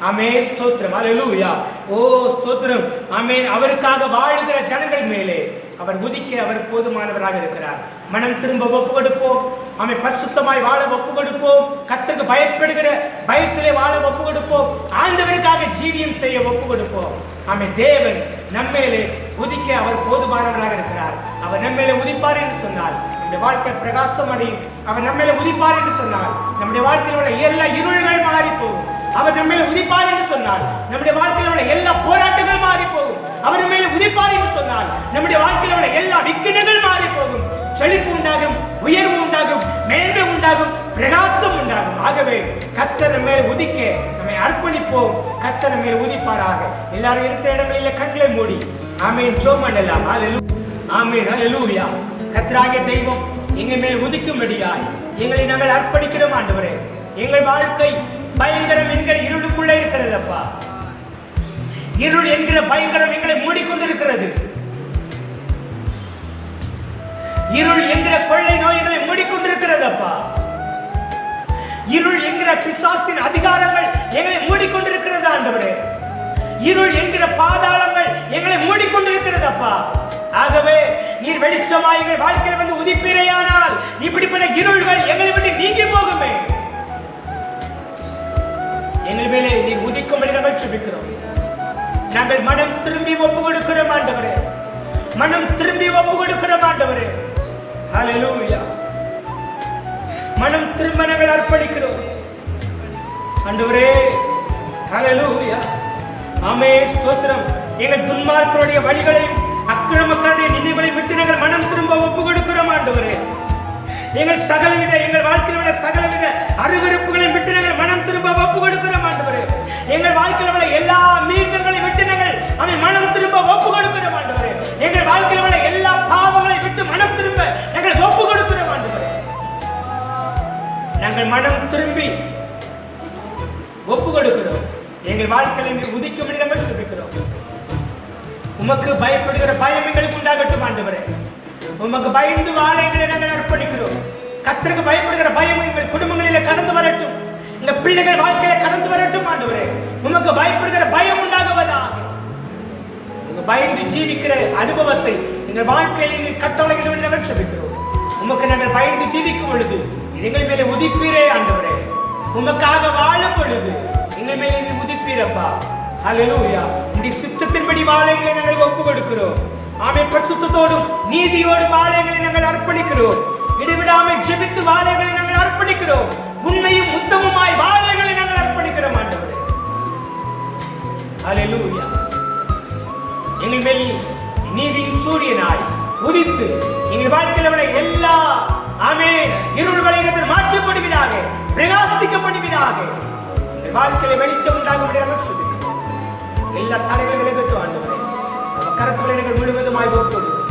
ஆமென் ஸ்தோத்திரம். அல்லேலூயா. ஓ ஸ்தோத்திரம். ஆமென். அவருக்காக வாழுகிற ஜனங்கள் மேலே அவர் உதிக்க அவர் போதுமானவராக இருக்கிறார். மனம் திரும்ப ஒப்பு கொடுப்போம். ஆமென். பரிசுத்தமாய் வாழ ஒப்பு கொடுப்போம். கர்த்தருக்கு பயப்படுகிற பயத்திலே வாழ ஒப்பு கொடுப்போம். ஆண்டவருக்காக ஜீவியம் செய்ய ஒப்பு கொடுப்போம். ஆமென். தேவன் நம்மேலே உதிக்க அவர் போதுமானவராக இருக்கிறார். அவர் நம்மேலே உதிப்பார் என்று சொன்னால் நம்முடைய வாழ்க்கை பிரகாசம் அடையும். அவர் நம்மேலே உதிப்பார் என்று சொன்னால் நம்முடைய வாழ்க்கையில் உள்ள எல்லா இருள்கள் மாறி போகும். அவர் நம்மேலே உதிப்பார் என்று சொன்னால் நம்முடைய வாழ்க்கையில் உள்ள எல்லா போராட்டங்கள் மாறி போகும். அவர் நம்மேலே உதிப்பார் என்று சொன்னால் நம்முடைய வாழ்க்கையில் உள்ள எல்லா விக்கினங்கள் மாறி போகும். செழிப்பு உண்டாகும், உயர்வு உண்டாகும், மேன்மை உண்டாகும், பிரகாசம் உண்டாகும். ஆகவே கர்த்தர் மேல் உதிக்க நம்மை அர்ப்பணிப்போம். கர்த்தர் மேல் உதிப்பாராக. எல்லாரும் இருக்கிற இடங்களில் கண்களை மூடி ஆமென் ஜெபம் பண்ணலாம். ஆமென். ஹல்லேலூயா. கர்த்தராகிய தெய்வம் எங்கள் மேல் உதிக்கும்படியாய் எங்களை நாங்கள் அர்ப்பணிக்கிறோம் ஆண்டவரே. எங்கள் வாழ்க்கை பயங்கரம் என்கிற இருளுக்குள்ளே இருக்கிறது அப்பா. இருள் என்கிற பயங்கரம் எங்களை மூடிக்கொண்டிருக்கிறது. இருள் என்கிற கொள்ளை நோய்களை மூடிக்கொண்டிருக்கிறது அப்பா. இருள் என்கிற பிசாசின் அதிகாரங்கள் எங்களை மூடிக்கொண்டிருக்கிறது ஆண்டவரே. இருள் என்கிற பாதாளங்கள் எங்களை மூடிக்கொண்டிருக்கிறது அப்பா. ஆகவே நீர் வெளிச்சமாய் எங்கள் வாழ்க்கையில் வந்து உதிப்பீரையானால் இப்படிப்பட்ட இருள்கள் எங்களை விட்டு நீங்கி போகுமே. எங்கள் மேலே நீர் உதிக்கும்படி நாங்கள் ஜெபிக்கிறோம். நாங்கள் மனம் திரும்பி ஒப்பு கொடுக்கிறோம் ஆண்டவரே. மனம் திரும்பி ஒப்பு கொடுக்கிறோம் ஆண்டவரே. ஹல்லேலூயா. மனம் திரும்ப நாங்கள் அர்ப்பணிக்கிறோம் ஆண்டவரே. ஹல்லேலூயா. ஆமென். ஸ்தோத்திரம். எங்கள் துன்மார்க்கருடைய வழிகளையும் அக்கிரமக்காரருடைய நினைவுகளை விட்டு நாங்கள் மனம் திரும்ப ஒப்பு கொடுக்கிறோம் ஆண்டவரே. எங்கள் சகலவித எங்கள் வாழ்க்கையில் உள்ள சகலவித அருவருப்புகளை விட்டு நாங்கள் மனம் திரும்ப ஒப்பு கொடுக்கிறோம் ஆண்டவரே. எங்கள் வாழ்க்கையில் உள்ள எல்லா மீறல்களை விட்டு நாங்கள் மனம் திரும்ப ஒப்பு கொடுக்கிறோம் ஆண்டவரே. எங்கள் வாழ்க்கையில் உள்ள எல்லா பாவங்களை விட்டு மனம் திரும்ப நாங்கள் ஒப்பு கொடுக்கிறோம் ஆண்டவரே. நாங்கள் மனம் திரும்பி ஒப்பு கொடுக்கிறோம். எங்கள் வாழ்க்கையில் உதிக்கும்படி நாங்கள் ஜெபிக்கிறோம். உமக்கு பயப்படுகிற பயம் எங்களுக்கு உண்டாகட்டும் ஆண்டவரே. உமக்கு பயந்து வாழ எங்களை நாங்கள் அர்ப்பணிக்கிறோம். கர்த்தருக்கு பயப்படுகிற பயம் எங்கள் குடும்பங்களில் கடந்து வரட்டும். இந்த பிள்ளைகள் வாழ்க்கையில கடந்து வரட்டும் ஆண்டவரே. உமக்கு பயப்படுகிற பயம் உண்டாகுவதாக. உங்க பயந்து ஜீவிக்கிற அனுபவத்தை எங்கள் வாழ்க்கையில் கட்டளைகள் நாங்கள் ஜெபிக்கிறோம். உமக்கு நாங்கள் பயந்து ஜீவிக்கும் பொழுது எங்கள் மேலே உதிப்பீரே ஆண்டவரே. உமக்காக வாழும் பொழுது எங்கள் மேலே உதிப்பீரப்பா. ஹல்லேலூயா. இந்த சித்தத்தின்படி வாழ எங்களை நாங்கள் ஒப்பு கொடுக்கிறோம். ஆமென். பரிசுத்தத்தோடும் நீதியோடும் வாழ எங்களை நாங்கள் அர்ப்பணிக்கிறோம். இடைவிடாமல் ஜெபித்து வாழ எங்களை நாங்கள் அர்ப்பணிக்கிறோம். உண்மையும் உத்தமமாய் வாழ எங்களை நாங்கள் அர்ப்பணிக்கிறோம் ஆண்டவரே. ஹல்லேலூயா. எங்கள் மேல் நீதியின் சூரியனாய் உதித்து எங்கள் வாழ்க்கையில் உள்ள எல்லா ஆமென் இருள்களை மாற்றப்படுவதாக, பிரகாசிக்கப்படுவதாக. எங்கள் வாழ்க்கையில வெளிச்சம் உண்டாகும்படியாக எல்லா தடைகளை விலகட்டும் ஆண்டவரே. நம்ம கரத்துகளை நீங்கள் முழுவதுமாய் ஒப்பு கொடுக்கிறோம்.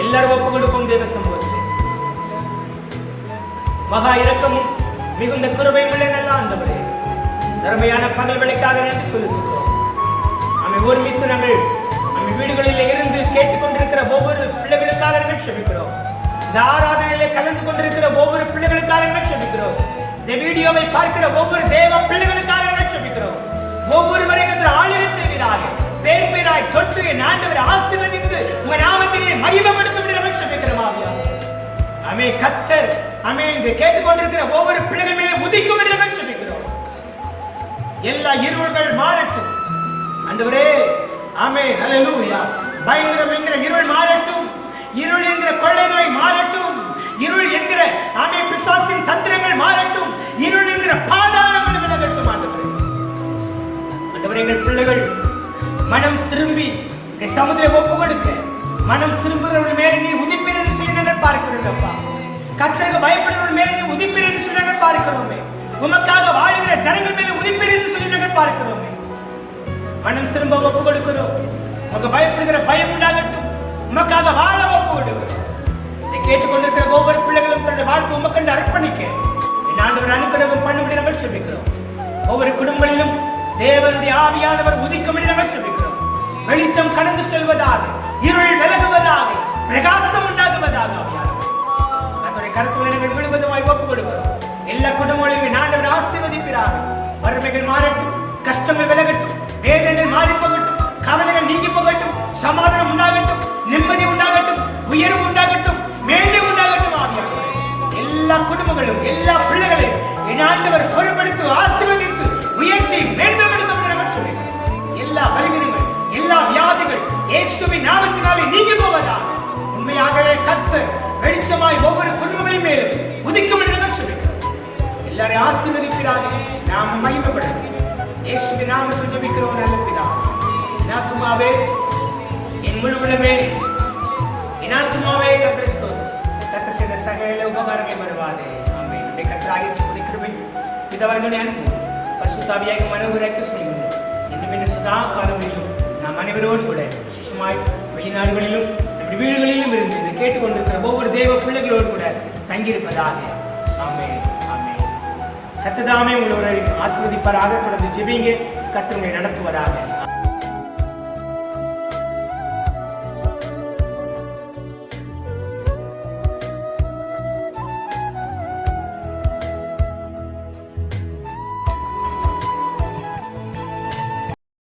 எல்லாரும் ஒப்பு கொடுக்கும் தேவ சமூகத்திலே. மகா இரக்கமும் மிகுந்த கிருபையும் உள்ள நல்ல ஆண்டவரே, தர்மையான பகல் வேளைக்காக நன்றி செலுத்துகிறோம். நம்மை ஒருமித்து நாங்கள் நம்ம வீடுகளில் இருந்து கேட்டுக்கொண்டிருக்கிற ஒவ்வொரு பிள்ளைகளுக்காக நாங்கள் ஜெபிக்கிறோம். இந்த ஆராதனையிலே கலந்து கொண்டிருக்கிற ஒவ்வொரு பிள்ளைகளுக்காக நாங்கள் ஜெபிக்கிறோம். இந்த வீடியோவை பார்க்கிற ஒவ்வொரு தேவ பிள்ளைகளுக்காக நாங்கள் ஜெபிக்கிறோம். ஒவ்வொருவரையும் ஆளுகை செய்கிறார். பேர் பேராய் தொட்டு என் ஆண்டவரை ஆசீர்வதித்து உங்க நாமத்திலே மகிமைப்படுத்தும்படி நாங்கள் ஜெபிக்கிறோம் ஆவியானவரே. ஆமென். கர்த்தர் ஆமென். இதை கேட்டுக்கொண்டிருக்கிற ஒவ்வொரு பிள்ளைகள் மேலே உதிக்கும்படி நாங்கள் ஜெபிக்கிறோம். எல்லா இருள்கள் மாறட்டும் ஆண்டவரே. ஆமென். ஹல்லேலூயா. பயங்கரம் என்கிற இருள் மாறட்டும். இருள் என்கிற கொள்ளை நோய் மாறட்டும். இருள் என்கிற ஆமென் பிசாசின் தந்திரங்கள் மாறட்டும். இருள் என்கிற பாதாளங்கள் விலகட்டும் ஆண்டவரே. ஆண்டவரே, எங்கள் பிள்ளைகள் மனம் திரும்பி சமுதிரம் ஒப்பு கொடுக்க மனம் திரும்புகிறவர்கள் மேலே நீ உதிப்பீர் என்று சொல்லி நாங்கள் பார்க்கிறோம். கர்த்தருக்கு பயப்படுறவர்கள் மேலே நீ உதிப்பீர் என்று சொல்லி நாங்கள் பார்க்கிறோமே. உமக்காக வாழ்கிற ஜனங்கள் மேலே உதிப்பீர் என்று சொல்லி நாங்கள் பார்க்கிறோமே. மனம் திரும்ப ஒப்பு கொடுக்கிறோம். உங்க பயப்படுகிற பயம் உண்டாகட்டும். உமக்காக வாழ ஒப்பு கொடுக்கிறோம். இதை கேட்டுக்கொண்டிருக்கிற ஒவ்வொரு பிள்ளைகளும் தன்னுடைய வாழ்க்கை உமக்கண்டு அர்ப்பணிக்க என் ஆண்டவர் அனுக்கிரகம் பண்ணும்படி நாங்கள் ஜெபிக்கிறோம். ஒவ்வொரு குடும்பங்களிலும் தேவனுடைய ஆவியானவர் உதிக்கும்படி நாங்கள் ஜெபிக்கிறோம். வெளிச்சம் கடந்து செல்வதாக, இருள் விலகுவதாக, பிரகாசம் உண்டாகுவதாக ஆவியானவர் கருத்துக்களை நாங்கள் முழுவதுமாய் ஒப்பு கொடுக்கிறோம். எல்லா குடும்பங்களையும் ஆண்டவர் ஆசீர்வதிக்கிறார். வறுமைகள் மாறட்டும், கஷ்டங்கள் விலகட்டும், வேதனைகள் மாறி போகட்டும், கவலைகள் நீங்கி போகட்டும், சமாதானம் உண்டாகட்டும், நிம்மதி உண்டாகட்டும், உயர்வு உண்டாகட்டும், மேன்மை உண்டாகட்டும் ஆவியானவரே. எல்லா குடும்பங்களும் எல்லா பிள்ளைகளையும் என் ஆண்டவர் பொறுப்படுத்தி ஆசீர்வதித்து உயர்த்தி மேன்மைப்படுத்த எல்லா பலவீனங்கள் எல்லா வியாதிகள் இயேசுவின் நாமத்தினாலே நீங்கி போவதாக. உண்மையாகவே கர்த்தர் வெளிச்சமாய் ஒவ்வொரு குடும்பங்களின் மேலும் உதிக்கும்படி நாங்கள் ஜெபிக்கிறோம். எல்லாரையும் ஆசீர்வதிக்கிறார்கள். நாம் மகிமைப்படுகிறோம். இயேசுவின் நாமத்தில் ஜெபிக்கிறோம் நல்ல பிதாவே. என் ஆத்துமாவே என் முழு உள்ளமே என் ஆத்துமாவே கர்த்தரை ஸ்தோத்திரி. கர்த்தர் செய்த சகல உபகாரங்களை மறவாதே. ஆமென். நம்முடைய கர்த்தராகிய இயேசுவின் கிருபை பிதாவாகிய அன்பும் பரிசுத்த ஆவியாகிய மனோகரத்தை செய்யும் இன்னும் சதா காலங்களிலும் நாம் அனைவரோடு கூட விசேஷமாய் வெளிநாடுகளிலும் வீடுகளிலும் இருந்து இதை கேட்டுக்கொண்டிருக்கிற ஒவ்வொரு தெய்வ பிள்ளைகளோடு கூட தங்கியிருப்பதாக. ஆமென், ஆமென். கர்த்தர் தாமே உங்களை ஆசீர்வதிப்பாராக. தொடர்ந்து ஜெபிங்க, கர்த்தர் உங்களை நடத்துவராக.